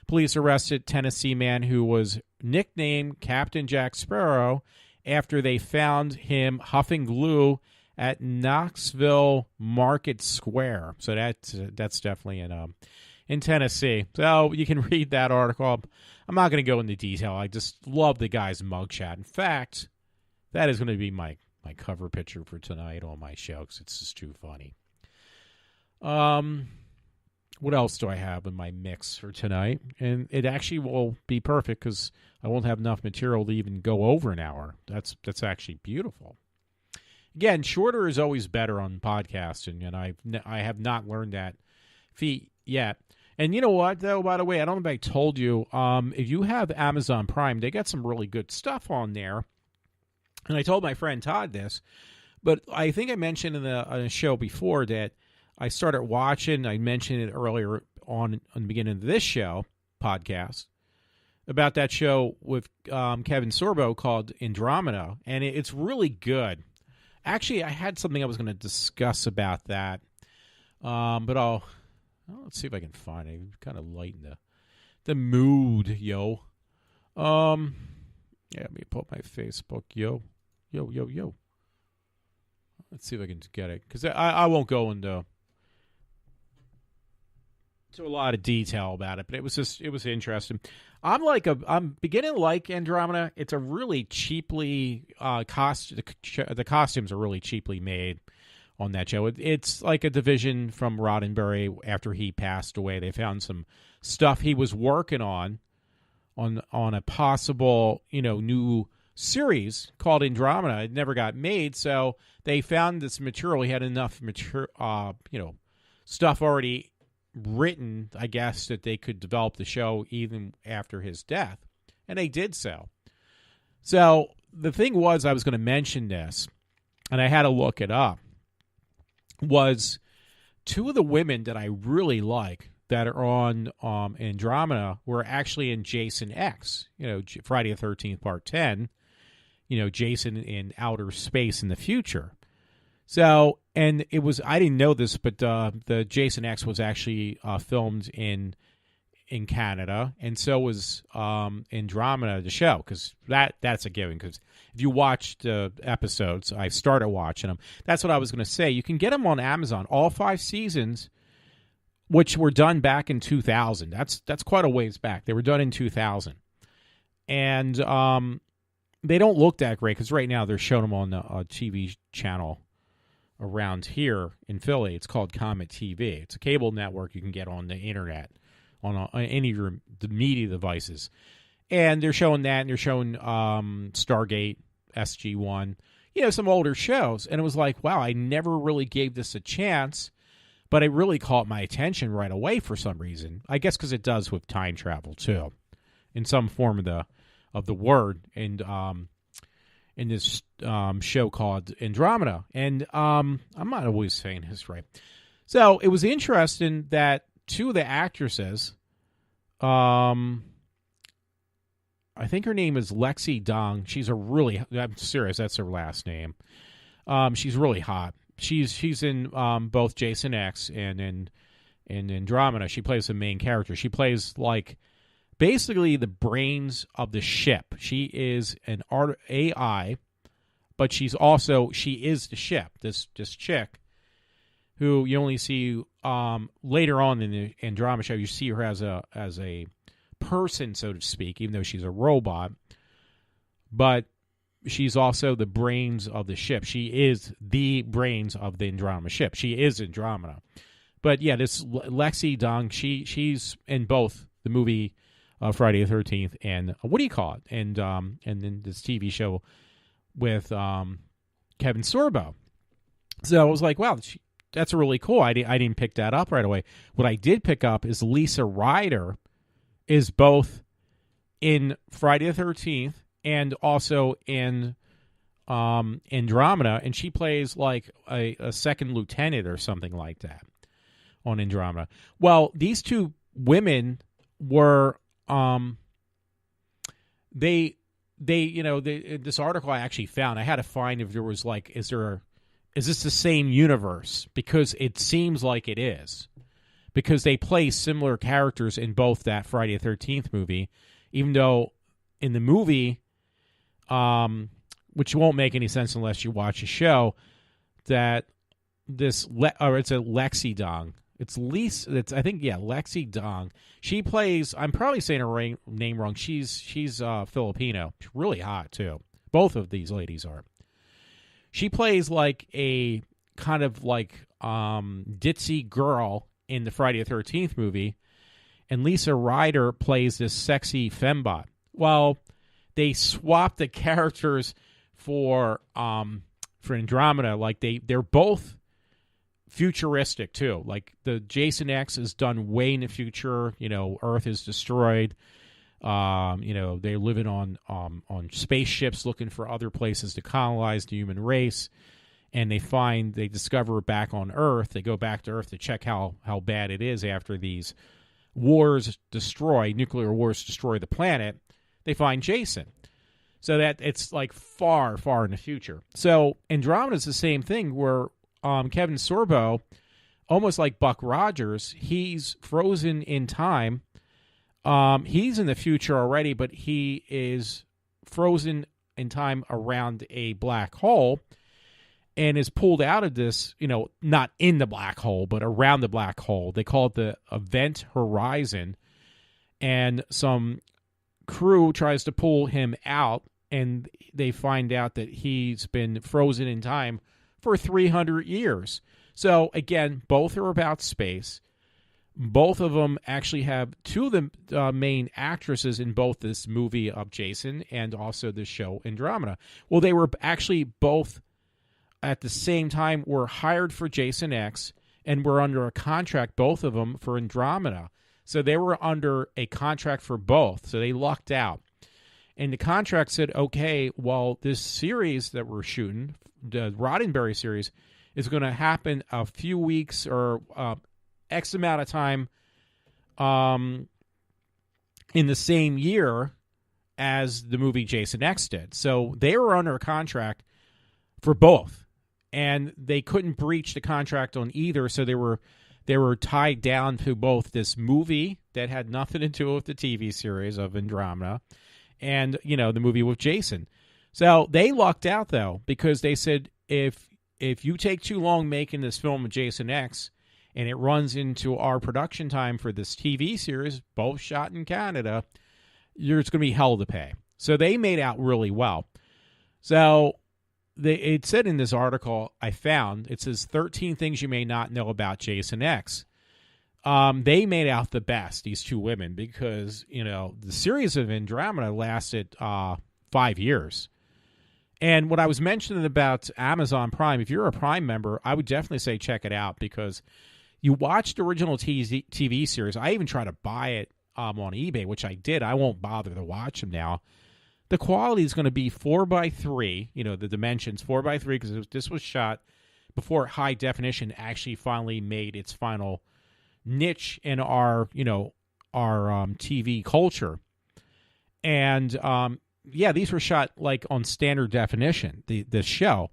Police arrested Tennessee man who was nicknamed Captain Jack Sparrow after they found him huffing glue at Knoxville Market Square. So that's definitely in Tennessee. So you can read that article. I'm not going to go into detail. I just love the guy's mugshot. In fact, that is going to be my cover picture for tonight on my show, because it's just too funny. What else do I have in my mix for tonight? And it actually will be perfect, because I won't have enough material to even go over an hour. That's actually beautiful. Again, shorter is always better on podcasting, and I have not learned that feat yet. And you know what, though, by the way, I don't know if I told you, if you have Amazon Prime, they got some really good stuff on there. And I told my friend Todd this, but I think I mentioned in a show before that I started watching. I mentioned it earlier on the beginning of this podcast, about that show with Kevin Sorbo called Andromeda, and it's really good. Actually, I had something I was going to discuss about that, but let's see if I can find it. Kind of lighten the mood, yo. Yeah, let me pull up my Facebook, yo. Let's see if I can get it, because I won't go into a lot of detail about it, but it was interesting. I'm beginning to like Andromeda. It's a really cheaply the costumes are really cheaply made on that show. It's like a division from Roddenberry after he passed away. They found some stuff he was working on a possible, new series called Andromeda. It never got made, so they found this material. He had enough stuff already written, I guess, that they could develop the show even after his death, and they did so. So the thing was, I was going to mention this, and I had to look it up, was two of the women that I really like that are on Andromeda were actually in Jason X, Friday the 13th, Part 10, Jason in outer space in the future. So, and it was, I didn't know this, but the Jason X was actually filmed in Canada, and so was Andromeda, the show, because that's a given, because if you watch the episodes, I started watching them. That's what I was going to say. You can get them on Amazon, all 5 seasons, which were done back in 2000. That's quite a ways back. They were done in 2000. And they don't look that great, because right now they're showing them on a TV channel around here in Philly. It's called Comet TV. It's a cable network you can get on the internet, on any of the media devices. And they're showing that, and they're showing Stargate, SG-1, some older shows. And it was like, wow, I never really gave this a chance, but it really caught my attention right away for some reason. I guess because it does with time travel, too, in some form of the word, and in this show called Andromeda. And I'm not always saying this right. So it was interesting that two of the actresses, I think her name is Lexi Dong. I'm serious, that's her last name. She's really hot. She's in both Jason X and in Andromeda. She plays the main character. She plays basically the brains of the ship. She is an AI, but she is the ship. This chick, who you only see later on in the Andromeda show. You see her as a person, so to speak, even though she's a robot. But she's also the brains of the ship. She is the brains of the Andromeda ship. She is Andromeda. But yeah, this Lexi Dong, she's in both the movie Friday the 13th and what do you call it? And then this TV show with Kevin Sorbo. So I was like, wow, that's really cool. I didn't pick that up right away. What I did pick up is Lisa Ryder is both in Friday the 13th and also in Andromeda, and she plays like a second lieutenant or something like that on Andromeda. Well, these two women were this article I actually found, I had to find if there was is this the same universe? Because it seems like it is. Because they play similar characters in both that Friday the 13th movie, even though in the movie, which won't make any sense unless you watch the show, that it's a Lexi Dong. It's Lexi Dong. She plays, I'm probably saying her name wrong. She's Filipino. She's really hot, too. Both of these ladies are. She plays like a kind of ditzy girl in the Friday the 13th movie, and Lisa Ryder plays this sexy fembot. Well, they swapped the characters for Andromeda. They're both futuristic too. Like the Jason X is done way in the future. Earth is destroyed. They're living on spaceships looking for other places to colonize the human race. And they discover back on Earth. They go back to Earth to check how bad it is after these nuclear wars destroy the planet. They find Jason. So that it's far, far in the future. So Andromeda is the same thing where Kevin Sorbo, almost like Buck Rogers, he's frozen in time. He's in the future already, but he is frozen in time around a black hole. And is pulled out of this, not in the black hole, but around the black hole. They call it the event horizon. And some crew tries to pull him out, and they find out that he's been frozen in time for 300 years. So, again, both are about space. both of them actually have two of the main actresses in both this movie of Jason and also this show Andromeda. Well, they were actually both at the same time were hired for Jason X and were under a contract, both of them, for Andromeda. So they were under a contract for both. So they lucked out. And the contract said, okay, well, this series that we're shooting, the Roddenberry series, is going to happen a few weeks or X amount of time in the same year as the movie Jason X did. So they were under a contract for both. And they couldn't breach the contract on either, so they were tied down to both this movie that had nothing to do with the TV series of Andromeda and, the movie with Jason. So they lucked out, though, because they said, if you take too long making this film with Jason X and it runs into our production time for this TV series, both shot in Canada, there's going to be hell to pay. So they made out really well. So it said in this article I found, it says 13 things you may not know about Jason X. They made out the best, these two women, because, the series of Andromeda lasted 5 years. And what I was mentioning about Amazon Prime, if you're a Prime member, I would definitely say check it out, because you watch the original TV series. I even tried to buy it on eBay, which I did. I won't bother to watch them now. The quality is going to be 4:3, the dimensions 4:3, because this was shot before high definition actually finally made its final niche in our TV culture. And these were shot like on standard definition, the show.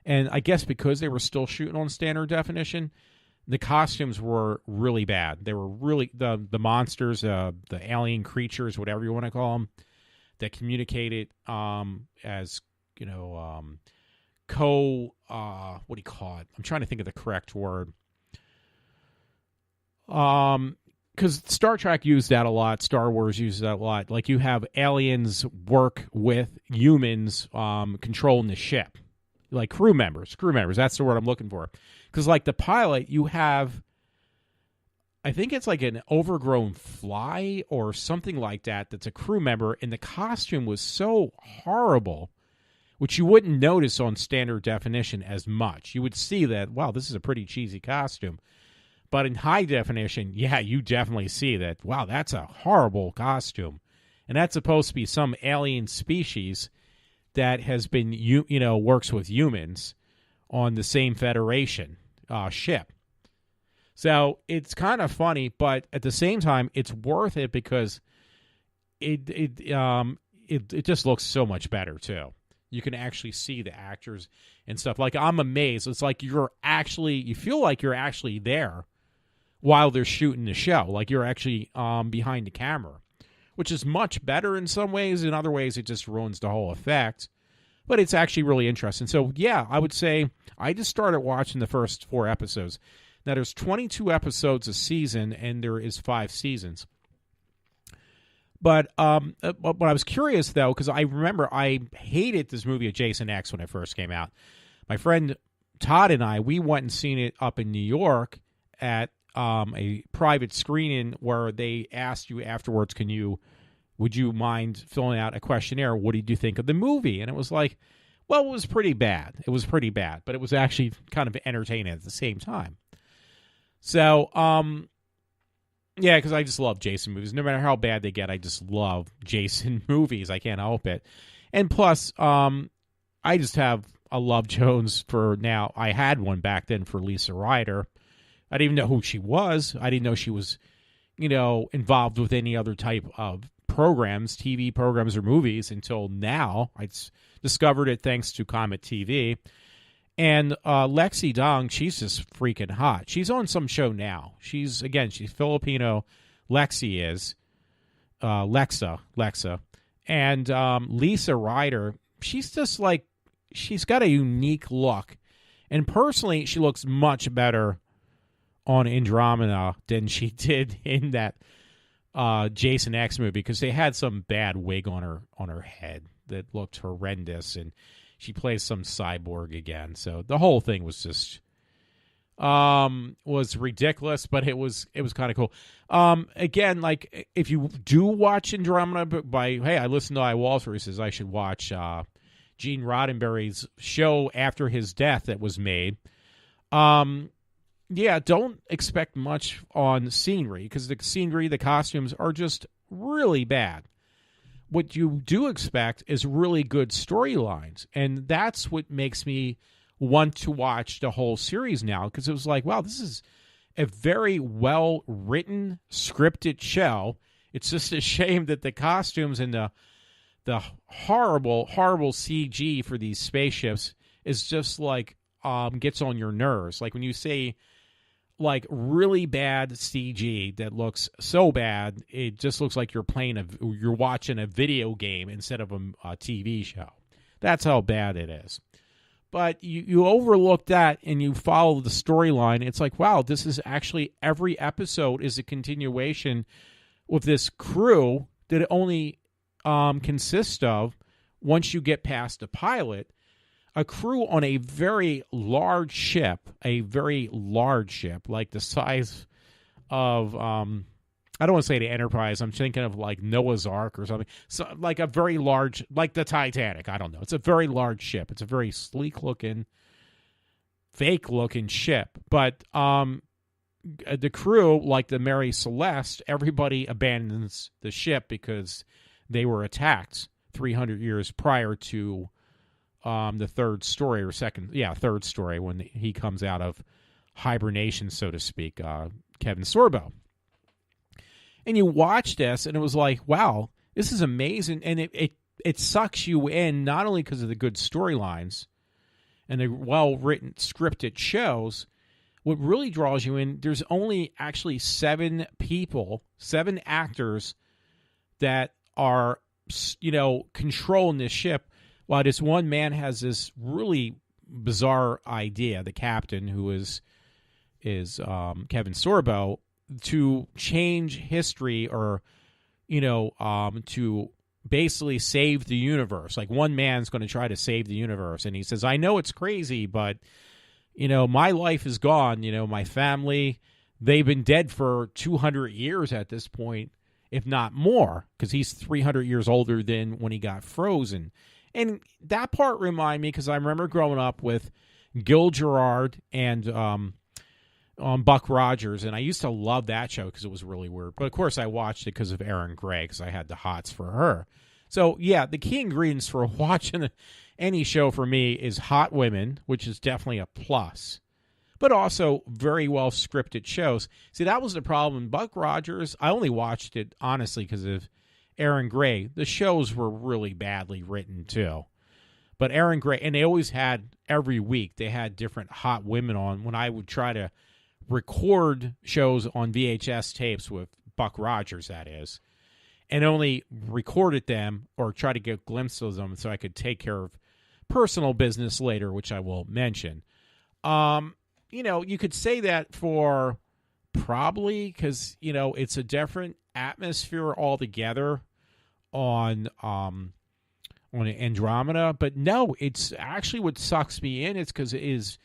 And I guess because they were still shooting on standard definition, the costumes were really bad. They were really the monsters, the alien creatures, whatever you want to call them, that communicated as, what do you call it? I'm trying to think of the correct word. Because Star Trek used that a lot. Star Wars uses that a lot. Like, you have aliens work with humans controlling the ship. Like crew members. That's the word I'm looking for. Because like the pilot, you have, I think it's like an overgrown fly or something like that that's a crew member, and the costume was so horrible, which you wouldn't notice on standard definition as much. You would see that, wow, this is a pretty cheesy costume. But in high definition, yeah, you definitely see that, wow, that's a horrible costume. And that's supposed to be some alien species that has been, works with humans on the same Federation ship. So it's kind of funny, but at the same time, it's worth it because it just looks so much better too. You can actually see the actors and stuff. Like, I'm amazed. It's like you feel like you're actually there while they're shooting the show. Like you're actually behind the camera, which is much better in some ways. In other ways, it just ruins the whole effect. But it's actually really interesting. So yeah, I would say I just started watching the first 4 episodes. Now, there's 22 episodes a season, and there is 5 seasons. But I was curious, though, because I remember I hated this movie of Jason X when it first came out. My friend Todd and I, we went and seen it up in New York at a private screening where they asked you afterwards, would you mind filling out a questionnaire? What did you think of the movie? And it was like, well, it was pretty bad. But it was actually kind of entertaining at the same time. So, yeah, because I just love Jason movies. No matter how bad they get, I just love Jason movies. I can't help it. And plus, I just have a Love Jones for now. I had one back then for Lisa Ryder. I didn't even know who she was. I didn't know she was, involved with any other type of programs, TV programs or movies until now. I discovered it thanks to Comet TV. And Lexi Dong, she's just freaking hot. She's on some show now. She's Filipino. Lexi is. Lexa. And Lisa Ryder, she's just like, she's got a unique look. And personally, she looks much better on Andromeda than she did in that Jason X movie, because they had some bad wig on her head that looked horrendous, and she plays some cyborg again. So the whole thing was just, was ridiculous, but it was kind of cool. Again, like if you do watch Andromeda hey, I listened to iWalter, he says I should watch Gene Roddenberry's show after his death that was made. Yeah, don't expect much on scenery because the scenery, the costumes are just really bad. What you do expect is really good storylines, and that's what makes me want to watch the whole series now, because it was like, wow, this is a very well-written, scripted show. It's just a shame that the costumes and the horrible, horrible CG for these spaceships is just like gets on your nerves. Like when you say like really bad CG that looks so bad, it just looks like you're watching a video game instead of a TV show. That's how bad it is. But you overlook that and you follow the storyline. It's like, wow, this is actually every episode is a continuation with this crew that it only consists of, once you get past the pilot, a crew on a very large ship, like the size of, I don't want to say the Enterprise. I'm thinking of like Noah's Ark or something. So like a very large, like the Titanic. I don't know. It's a very large ship. It's a very sleek-looking, fake-looking ship. But the crew, like the Mary Celeste, everybody abandons the ship because they were attacked 300 years prior to the third story when he comes out of hibernation, so to speak, Kevin Sorbo. And you watch this, and it was like, wow, this is amazing. And it sucks you in, not only because of the good storylines and the well-written, scripted shows. What really draws you in, there's only actually 7 actors that are, controlling this ship, while this one man has this really bizarre idea, the captain, who is Kevin Sorbo, to change history or, to basically save the universe. Like one man's going to try to save the universe. And he says, I know it's crazy, but, my life is gone. My family, they've been dead for 200 years at this point, if not more, because he's 300 years older than when he got frozen. And that part reminded me, because I remember growing up with Gil Gerard and Buck Rogers, and I used to love that show because it was really weird. But, of course, I watched it because of Erin Gray, because I had the hots for her. So, yeah, the key ingredients for watching any show for me is hot women, which is definitely a plus, but also very well scripted shows. See, that was the problem. Buck Rogers, I only watched it, honestly, because of Erin Gray. The shows were really badly written, too. But Erin Gray, and they always had, every week, they had different hot women on when I would try to record shows on VHS tapes with Buck Rogers, that is, and only recorded them or try to get glimpses of them so I could take care of personal business later, which I will mention. You could say that for probably because, it's a different atmosphere altogether on Andromeda. But no, it's actually what sucks me in. It's because it is,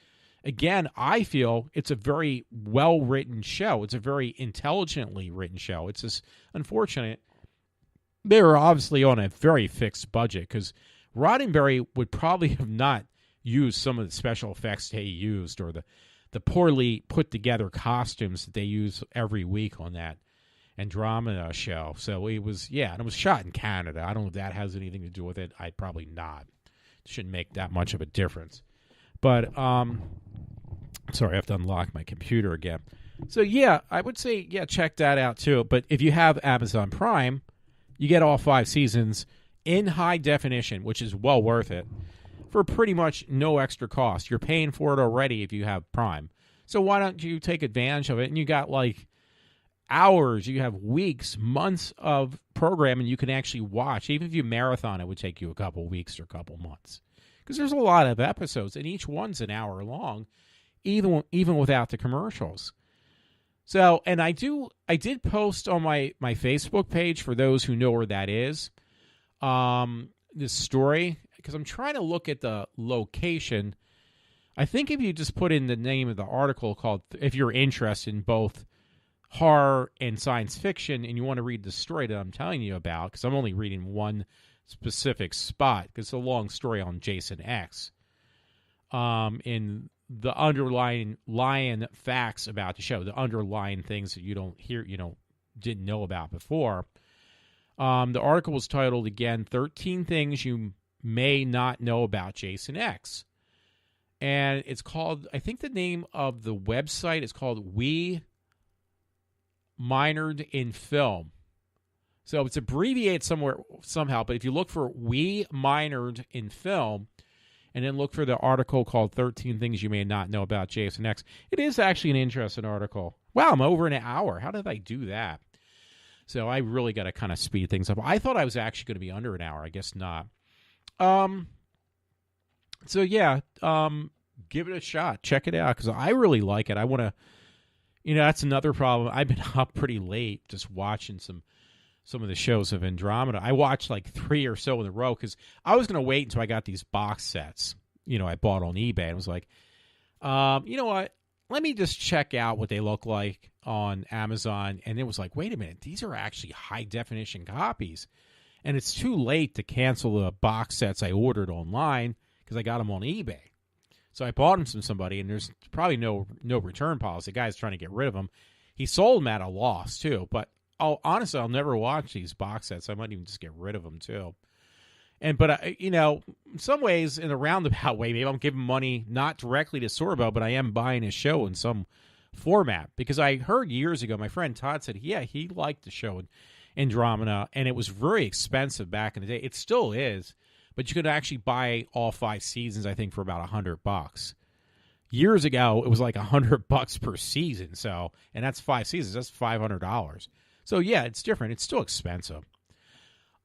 again, I feel it's a very well-written show. It's a very intelligently written show. It's just unfortunate. They were obviously on a very fixed budget, because Roddenberry would probably have not used some of the special effects they used, or the poorly put-together costumes that they use every week on that Andromeda show. So it was, and it was shot in Canada. I don't know if that has anything to do with it. I'd probably not. It shouldn't make that much of a difference. But, sorry, I have to unlock my computer again. So, I would say, check that out, too. But if you have Amazon Prime, you get all 5 seasons in high definition, which is well worth it, for pretty much no extra cost. You're paying for it already if you have Prime. So why don't you take advantage of it? And you got like hours, you have weeks, months of programming you can actually watch. Even if you marathon, it would take you a couple weeks or a couple months, because there's a lot of episodes, and each one's an hour long, even without the commercials. So, and I did post on my Facebook page, for those who know where that is, this story, because I'm trying to look at the location I think if you just put in the name of the article called, if you're interested in both horror and science fiction and you want to read the story that I'm telling you about, because I'm only reading one specific spot, because it's a long story on Jason X, in the underlying facts about the show, the underlying things that you don't hear, didn't know about before. The article was titled, again, 13 Things You May Not Know About Jason X. And it's called, I think the name of the website is called We Minored in Film. So it's abbreviated somehow, but if you look for We Minored in Film, and then look for the article called 13 Things You May Not Know About Jason X, it is actually an interesting article. Wow, I'm over an hour. How did I do that? So I really got to kind of speed things up. I thought I was actually going to be under an hour. I guess not. So yeah, give it a shot. Check it out, because I really like it. I want to, that's another problem. I've been up pretty late just watching some of the shows of Andromeda. I watched like 3 or so in a row because I was going to wait until I got these box sets, I bought on eBay. I was like, you know what? Let me just check out what they look like on Amazon. And it was like, wait a minute, these are actually high definition copies. And it's too late to cancel the box sets I ordered online because I got them on eBay. So I bought them from somebody, and there's probably no return policy. The guy's trying to get rid of them. He sold them at a loss too. But honestly, I'll never watch these box sets. I might even just get rid of them too. But in some ways, in a roundabout way, maybe I'm giving money not directly to Sorbo, but I am buying his show in some format, because I heard years ago, my friend Todd said, yeah, he liked the show Andromeda, and it was very expensive back in the day. It still is, but you could actually buy all 5 seasons, I think, for about $100. Years ago, it was like $100 per season. So, and that's 5 seasons. That's $500. So yeah, it's different. It's still expensive.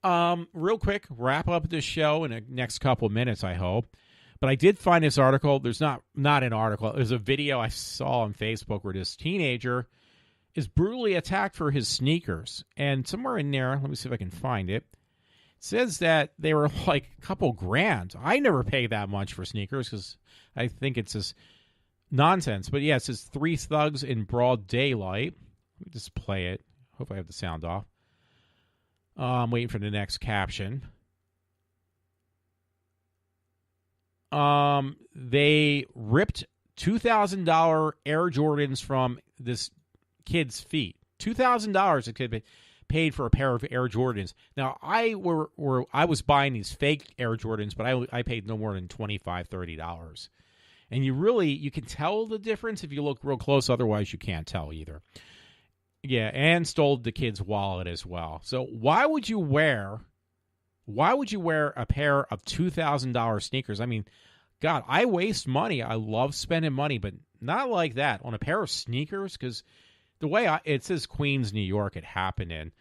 Real quick, wrap up this show in the next couple of minutes, I hope. But I did find this article. There's not an article. There's a video I saw on Facebook where this teenager is brutally attacked for his sneakers. And somewhere in there, let me see if I can find it, it says that they were like a couple grand. I never pay that much for sneakers because I think it's just nonsense. But yeah, it says 3 thugs in broad daylight. Let me just play it. Hope I have the sound off. I'm waiting for the next caption. They ripped $2,000 Air Jordans from this kid's feet. $2,000 a kid paid for a pair of Air Jordans. Now, I was buying these fake Air Jordans, but I paid no more than $25, $30. And you can tell the difference if you look real close. Otherwise, you can't tell either. Yeah, and stole the kid's wallet as well. So why would you wear a pair of $2,000 sneakers? I mean, God, I waste money. I love spending money, but not like that on a pair of sneakers, because the way it says Queens, New York, it happened in.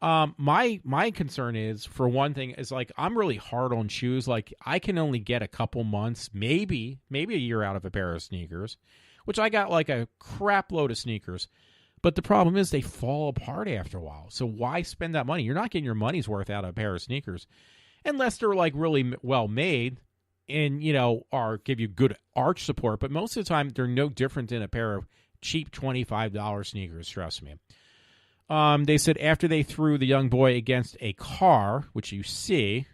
My concern is, for one thing, is like I'm really hard on shoes. Like I can only get a couple months, maybe a year out of a pair of sneakers, which I got like a crap load of sneakers. But the problem is they fall apart after a while. So why spend that money? You're not getting your money's worth out of a pair of sneakers unless they're like really well made and, or give you good arch support. But most of the time, they're no different than a pair of cheap $25 sneakers, trust me. They said after they threw the young boy against a car, which you see,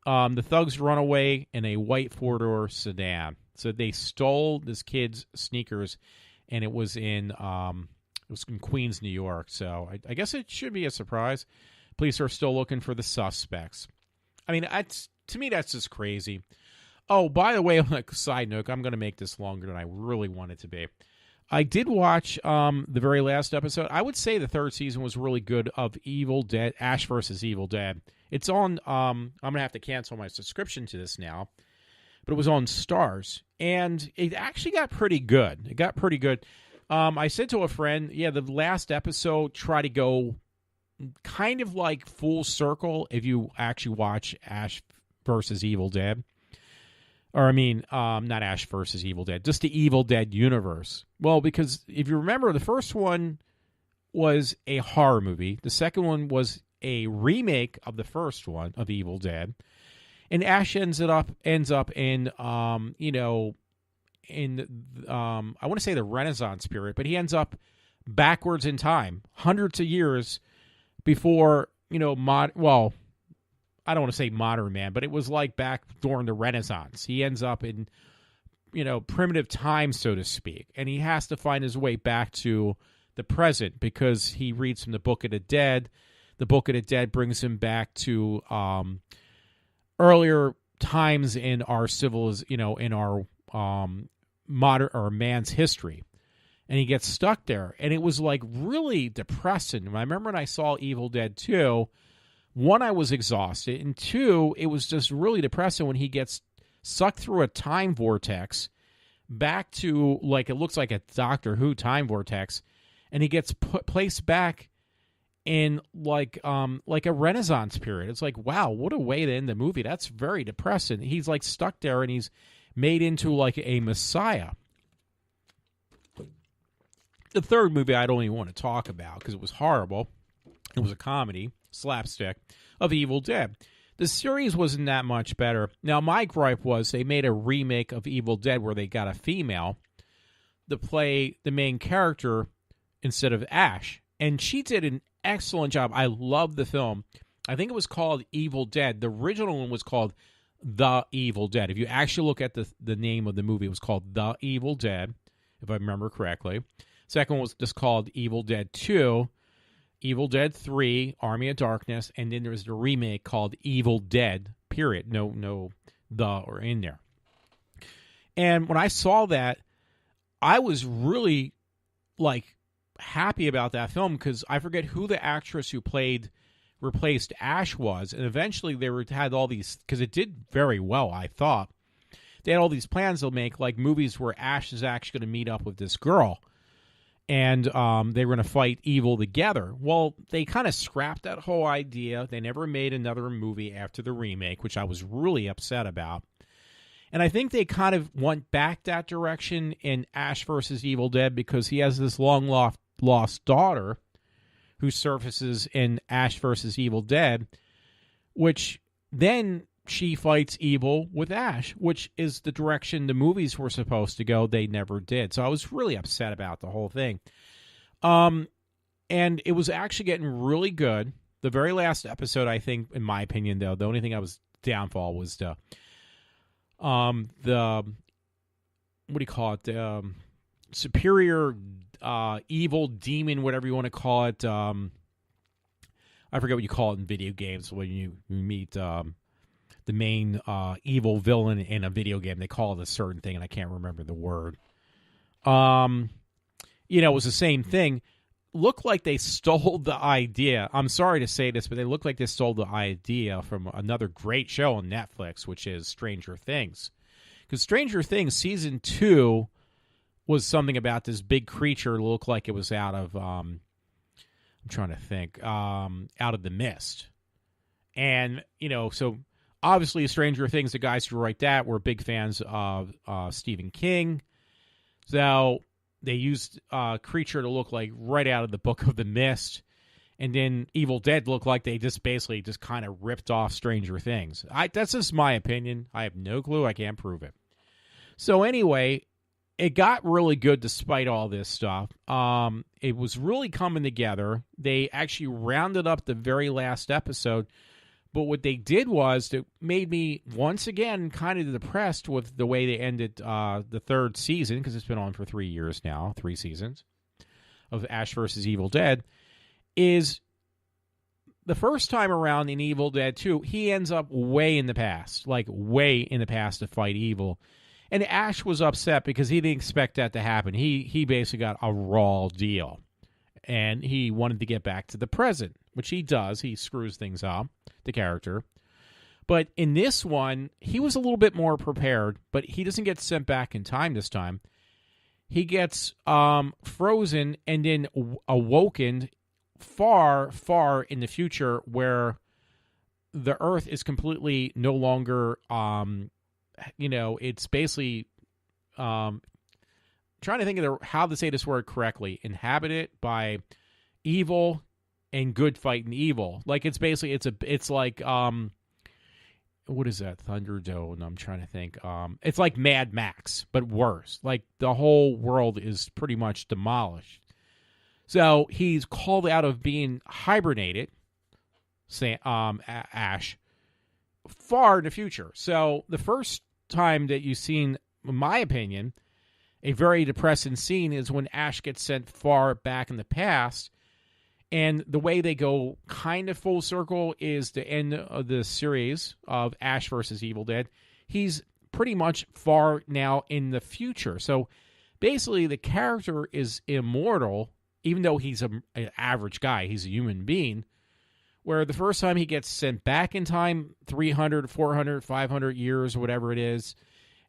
the thugs run away in a white 4-door sedan. So they stole this kid's sneakers, and it was in Queens, New York. So I guess it should be a surprise. Police are still looking for the suspects. I mean, to me, that's just crazy. Oh, by the way, on a side note, I'm going to make this longer than I really want it to be. I did watch the very last episode. I would say the 3rd season was really good of Evil Dead, Ash vs. Evil Dead. It's on, I'm going to have to cancel my subscription to this now, but it was on Stars, and it actually got pretty good. I said to a friend, the last episode tried to go kind of like full circle if you actually watch Ash versus Evil Dead. Or, I mean, not Ash versus Evil Dead, just the Evil Dead universe. Well, because if you remember, the first one was a horror movie. The second one was a remake of the first one, of Evil Dead. And Ash ends up in I want to say the Renaissance period, but he ends up backwards in time, hundreds of years before, I don't want to say modern man, but it was like back during the Renaissance. He ends up in, primitive times, so to speak, and he has to find his way back to the present because he reads from the Book of the Dead. The Book of the Dead brings him back to earlier times in our in our modern or man's history, and he gets stuck there. And it was like really depressing. I remember when I saw Evil Dead 2, one, I was exhausted, and two, it was just really depressing when he gets sucked through a time vortex back to, like, it looks like a Doctor Who time vortex, and he gets placed back in like a Renaissance period. It's like, wow, what a way to end the movie. That's very depressing. He's like stuck there, and he's made into like a messiah. The third movie I don't even want to talk about because it was horrible. It was a comedy, slapstick, of Evil Dead. The series wasn't that much better. Now, my gripe was they made a remake of Evil Dead where they got a female to play the main character instead of Ash. And she did an excellent job. I love the film. I think it was called Evil Dead. The original one was called The Evil Dead. If you actually look at the name of the movie, it was called The Evil Dead, if I remember correctly. Second one was just called Evil Dead 2, Evil Dead 3, Army of Darkness, and then there's the remake called Evil Dead, period. No, the or in there. And when I saw that, I was really, like, happy about that film because I forget who the actress who replaced Ash was, and eventually they had all these, because it did very well, I thought. They had all these plans to make, like, movies where Ash is actually going to meet up with this girl, and they were going to fight evil together. Well, they kind of scrapped that whole idea. They never made another movie after the remake, which I was really upset about. And I think they kind of went back that direction in Ash versus Evil Dead because he has this long-lost daughter who surfaces in Ash versus Evil Dead, which then she fights evil with Ash, which is the direction the movies were supposed to go. They never did. So I was really upset about the whole thing. And it was actually getting really good. The very last episode, I think, in my opinion, though, the only thing I was downfall was the what do you call it? The superior evil demon, whatever you want to call it. I forget what you call it in video games when you meet the main evil villain in a video game. They call it a certain thing, and I can't remember the word. It was the same thing. Looked like they stole the idea. I'm sorry to say this, but they look like they stole the idea from another great show on Netflix, which is Stranger Things. Because Stranger Things Season 2 was something about this big creature that looked like it was out of, I'm trying to think, out of The Mist. And, so obviously Stranger Things, the guys who write that were big fans of Stephen King. So they used a creature to look like right out of the Book of the Mist. And then Evil Dead looked like they just basically just kind of ripped off Stranger Things. That's just my opinion. I have no clue. I can't prove it. So anyway, it got really good despite all this stuff. It was really coming together. They actually rounded up the very last episode. But what they did was it made me, once again, kind of depressed with the way they ended the third season, because it's been on for 3 years now, 3 seasons, of Ash vs. Evil Dead, is the first time around in Evil Dead 2, he ends up way in the past to fight evil. And Ash was upset because he didn't expect that to happen. He basically got a raw deal. And he wanted to get back to the present, which he does. He screws things up, the character. But in this one, he was a little bit more prepared, but he doesn't get sent back in time this time. He gets frozen and then awoken far, far in the future where the Earth is completely no longer, it's basically... trying to think of how to say this word correctly. Inhabited by evil and good fighting evil. Like it's basically it's like what is that? Thunderdome. I'm trying to think. It's like Mad Max, but worse. Like the whole world is pretty much demolished. So he's called out of being hibernated, Ash, far in the future. So the first time that you've seen, in my opinion, a very depressing scene is when Ash gets sent far back in the past. And the way they go kind of full circle is the end of the series of Ash versus Evil Dead. He's pretty much far now in the future. So basically the character is immortal, even though he's an average guy. He's a human being. Where the first time he gets sent back in time, 300, 400, 500 years, whatever it is.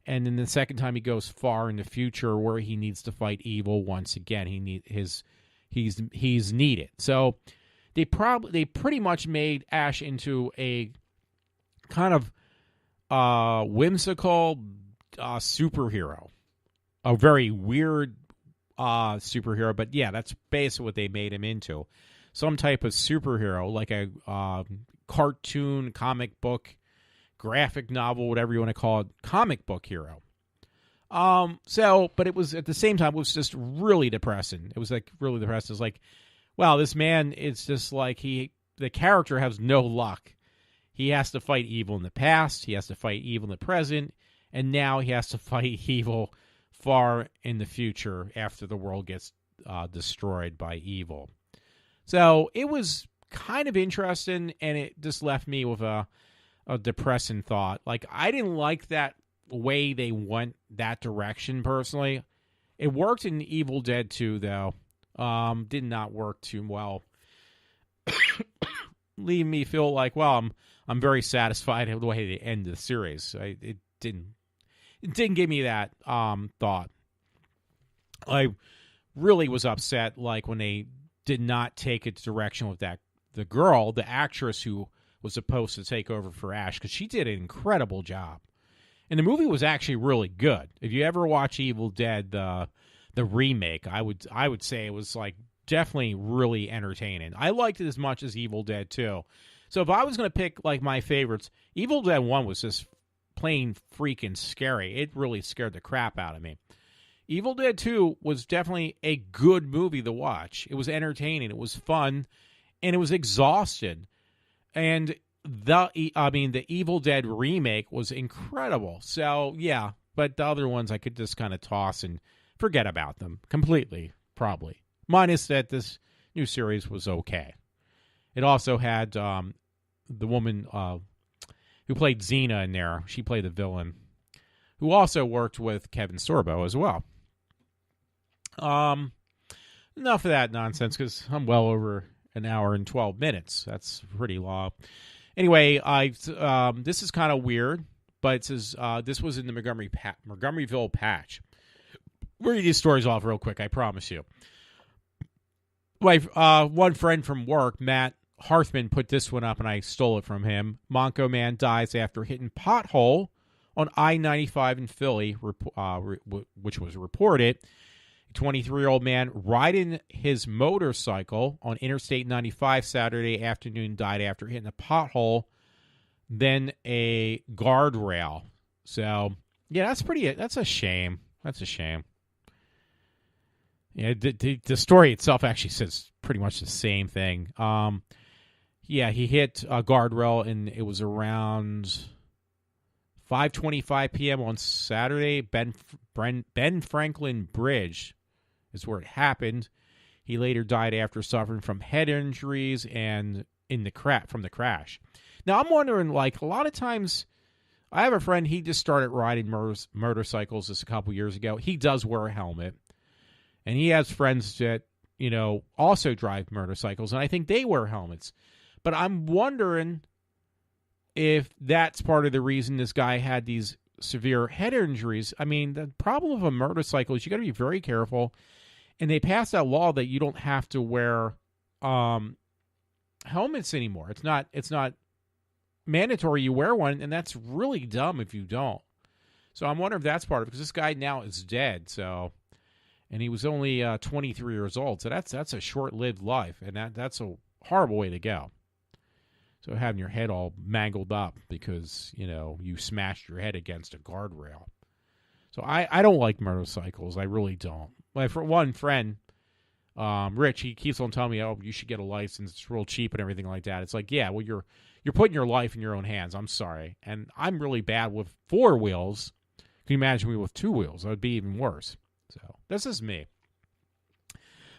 And then the second time he goes far in the future where he needs to fight evil once again. He's needed. So they pretty much made Ash into a kind of whimsical superhero. A very weird superhero, but yeah, that's basically what they made him into. Some type of superhero, like a cartoon, comic book, graphic novel, whatever you want to call it, comic book hero. But it was, at the same time, it was just really depressing. It was like really depressing. It was like, wow, this man, it's just like the character has no luck. He has to fight evil in the past. He has to fight evil in the present. And now he has to fight evil far in the future after the world gets destroyed by evil. So it was kind of interesting, and it just left me with a depressing thought. Like, I didn't like that way they went that direction, personally. It worked in Evil Dead 2, though. Did not work too well. Leave me feel like, well, I'm very satisfied with the way they end the series. It didn't give me that thought. I really was upset, like, when they did not take its direction with the girl, the actress who was supposed to take over for Ash, because she did an incredible job. And the movie was actually really good. If you ever watch Evil Dead, the remake, I would say it was like definitely really entertaining. I liked it as much as Evil Dead 2. So if I was going to pick like my favorites, Evil Dead 1 was just plain freaking scary. It really scared the crap out of me. Evil Dead 2 was definitely a good movie to watch. It was entertaining. It was fun. And it was exhausted. And the Evil Dead remake was incredible. So, yeah. But the other ones I could just kind of toss and forget about them completely, probably. Minus that this new series was okay. It also had the woman who played Xena in there. She played the villain, who also worked with Kevin Sorbo as well. Enough of that nonsense, because I'm well over an hour and 12 minutes. That's pretty long. Anyway, this is kind of weird, but it says this was in the Montgomeryville Patch. We'll read these stories off real quick, I promise you. One friend from work, Matt Harthman, put this one up, and I stole it from him. Monco man dies after hitting pothole on I-95 in Philly, which was reported. A 23-year-old man riding his motorcycle on Interstate 95 Saturday afternoon died after hitting a pothole, then a guardrail. So, yeah, that's a shame. That's a shame. Yeah, the story itself actually says pretty much the same thing. Yeah, he hit a guardrail, and it was around 5:25 p.m. on Saturday. Ben Franklin Bridge is where it happened. He later died after suffering from head injuries and from the crash. Now, I'm wondering, like, a lot of times, I have a friend, he just started riding motorcycles just a couple years ago. He does wear a helmet. And he has friends that, also drive motorcycles, and I think they wear helmets. But I'm wondering if that's part of the reason this guy had these severe head injuries. I mean, the problem with a motorcycle is you got to be very careful. And they passed that law that you don't have to wear helmets anymore. It's not mandatory you wear one, and that's really dumb if you don't. So I'm wondering if that's part of it, because this guy now is dead, so... And he was only 23 years old, so that's a short-lived life, and that's a horrible way to go. So having your head all mangled up because, you smashed your head against a guardrail. So I don't like motorcycles. I really don't. My one friend, Rich, he keeps on telling me, oh, you should get a license. It's real cheap and everything like that. It's like, yeah, well, you're putting your life in your own hands. I'm sorry. And I'm really bad with 4 wheels. Can you imagine me with 2 wheels? That would be even worse. So this is me.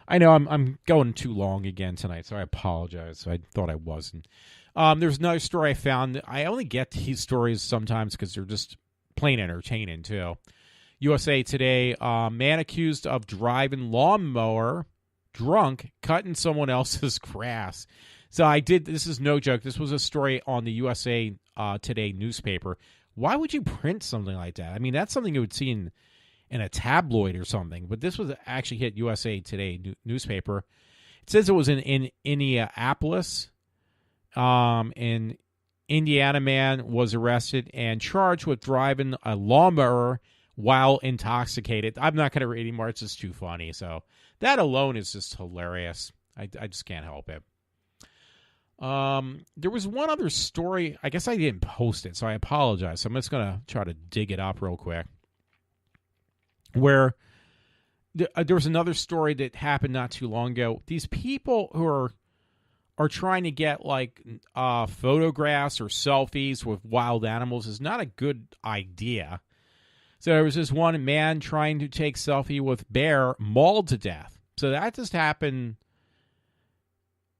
I know I'm going too long again tonight, so I apologize. I thought I wasn't. There's another story I found. I only get these stories sometimes because they're just plain entertaining, too. USA Today, man accused of driving lawnmower drunk, cutting someone else's grass. So this is no joke. This was a story on the USA Today newspaper. Why would you print something like that? I mean, that's something you would see in a tabloid or something. But this was actually hit USA Today newspaper. It says it was in Indianapolis. An Indiana man was arrested and charged with driving a lawnmower while intoxicated. I'm not going to read anymore. It's just too funny. So that alone is just hilarious. I just can't help it. There was one other story. I guess I didn't post it, so I apologize. So I'm just going to try to dig it up real quick. Where there was another story that happened not too long ago. These people who are trying to get like photographs or selfies with wild animals is not a good idea. So there was this one man trying to take selfie with bear mauled to death. So that just happened.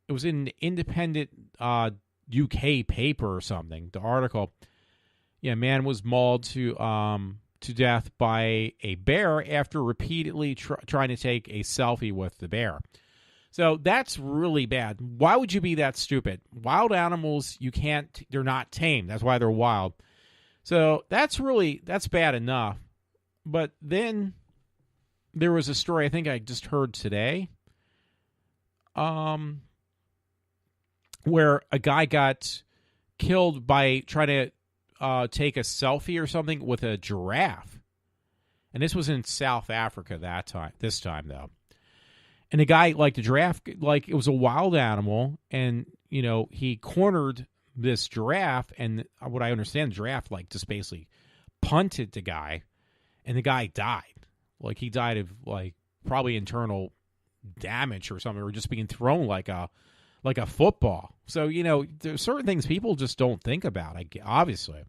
It was in an independent UK paper or something. The article, man was mauled to death by a bear after repeatedly trying to take a selfie with the bear. So that's really bad. Why would you be that stupid? Wild animals, they're not tame. That's why they're wild. So that's bad enough. But then there was a story I think I just heard today, where a guy got killed by trying to take a selfie or something with a giraffe. And this was in South Africa this time though. And the guy, like the giraffe, like it was a wild animal, and he cornered this giraffe, and what I understand, the giraffe like just basically punted the guy, and the guy died. Like he died of like probably internal damage or something, or just being thrown like a football. So there's certain things people just don't think about. Obviously.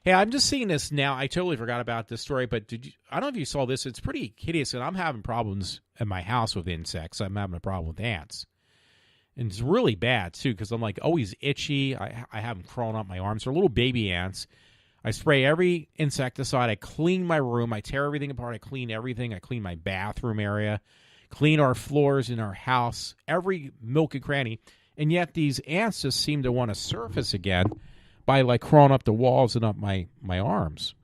Hey, I'm just seeing this now. I totally forgot about this story, but I don't know if you saw this. It's pretty hideous, and I'm having problems at my house with insects. I'm having a problem with ants. And it's really bad, too, because I'm like always itchy. I have them crawling up my arms. They're little baby ants. I spray every insecticide. I clean my room. I tear everything apart. I clean everything. I clean my bathroom area, clean our floors in our house, every nook and cranny. And yet these ants just seem to want to surface again by like crawling up the walls and up my arms.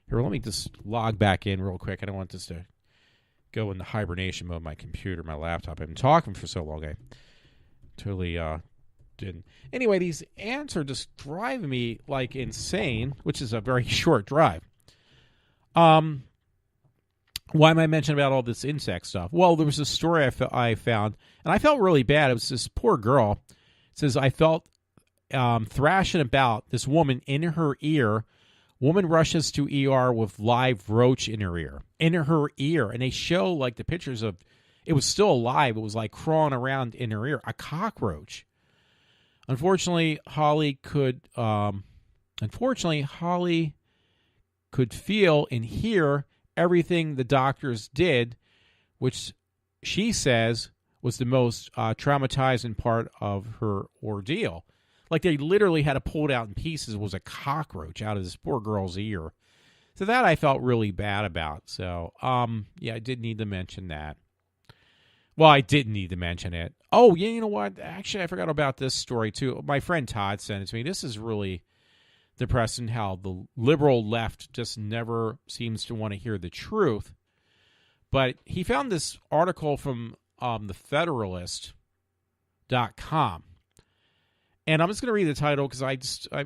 Here, let me just log back in real quick. I don't want this to go into hibernation mode, my computer, my laptop. I've been talking for so long, I totally didn't. Anyway, these ants are just driving me like insane, which is a very short drive. Why am I mentioning about all this insect stuff? Well, there was a story I found, and I felt really bad. It was this poor girl. It says, I felt thrashing about this woman in her ear. Woman rushes to ER with live roach in her ear. And they show like the pictures of, it was still alive. It was like crawling around in her ear, a cockroach. Unfortunately, Holly could feel and hear everything the doctors did, which she says was the most traumatizing part of her ordeal. Like they literally had to pull it out in pieces. It was a cockroach out of this poor girl's ear. So that I felt really bad about. So, yeah, I did need to mention that. Well, I didn't need to mention it. Oh, yeah, you know what? Actually, I forgot about this story, too. My friend Todd sent it to me. This is really depressing how the liberal left just never seems to want to hear the truth. But he found this article from the Federalist.com. And I'm just going to read the title because I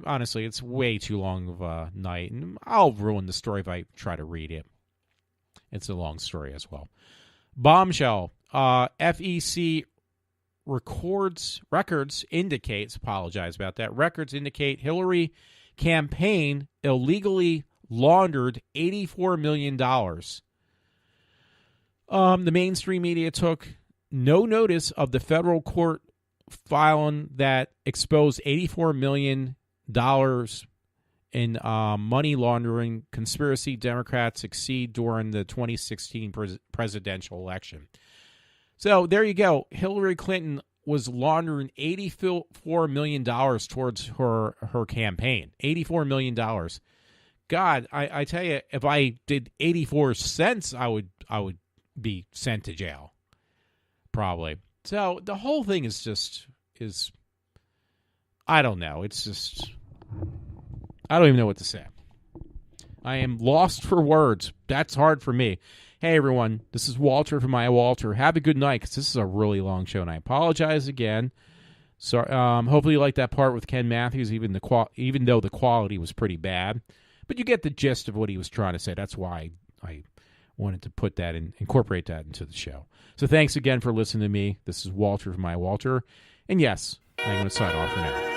honestly, it's way too long of a night. And I'll ruin the story if I try to read it. It's a long story as well. Bombshell. FEC records indicate Hillary campaign illegally laundered $84 million. The mainstream media took no notice of the federal court filing that exposed $84 million in money laundering conspiracy Democrats succeed during the 2016 presidential election. So there you go. Hillary Clinton was laundering $84 million towards her campaign. $84 million. God, I tell you, if I did 84 cents, I would be sent to jail. Probably. So the whole thing is I don't know. It's just, I don't even know what to say. I am lost for words. That's hard for me. Hey, everyone. This is Walter from iWalter. Have a good night, because this is a really long show, and I apologize again. So, hopefully you like that part with Ken Matthews, even though the quality was pretty bad. But you get the gist of what he was trying to say. That's why I wanted to incorporate that into the show. So thanks again for listening to me. This is Walter from iWalter. And yes, I'm going to sign off for now.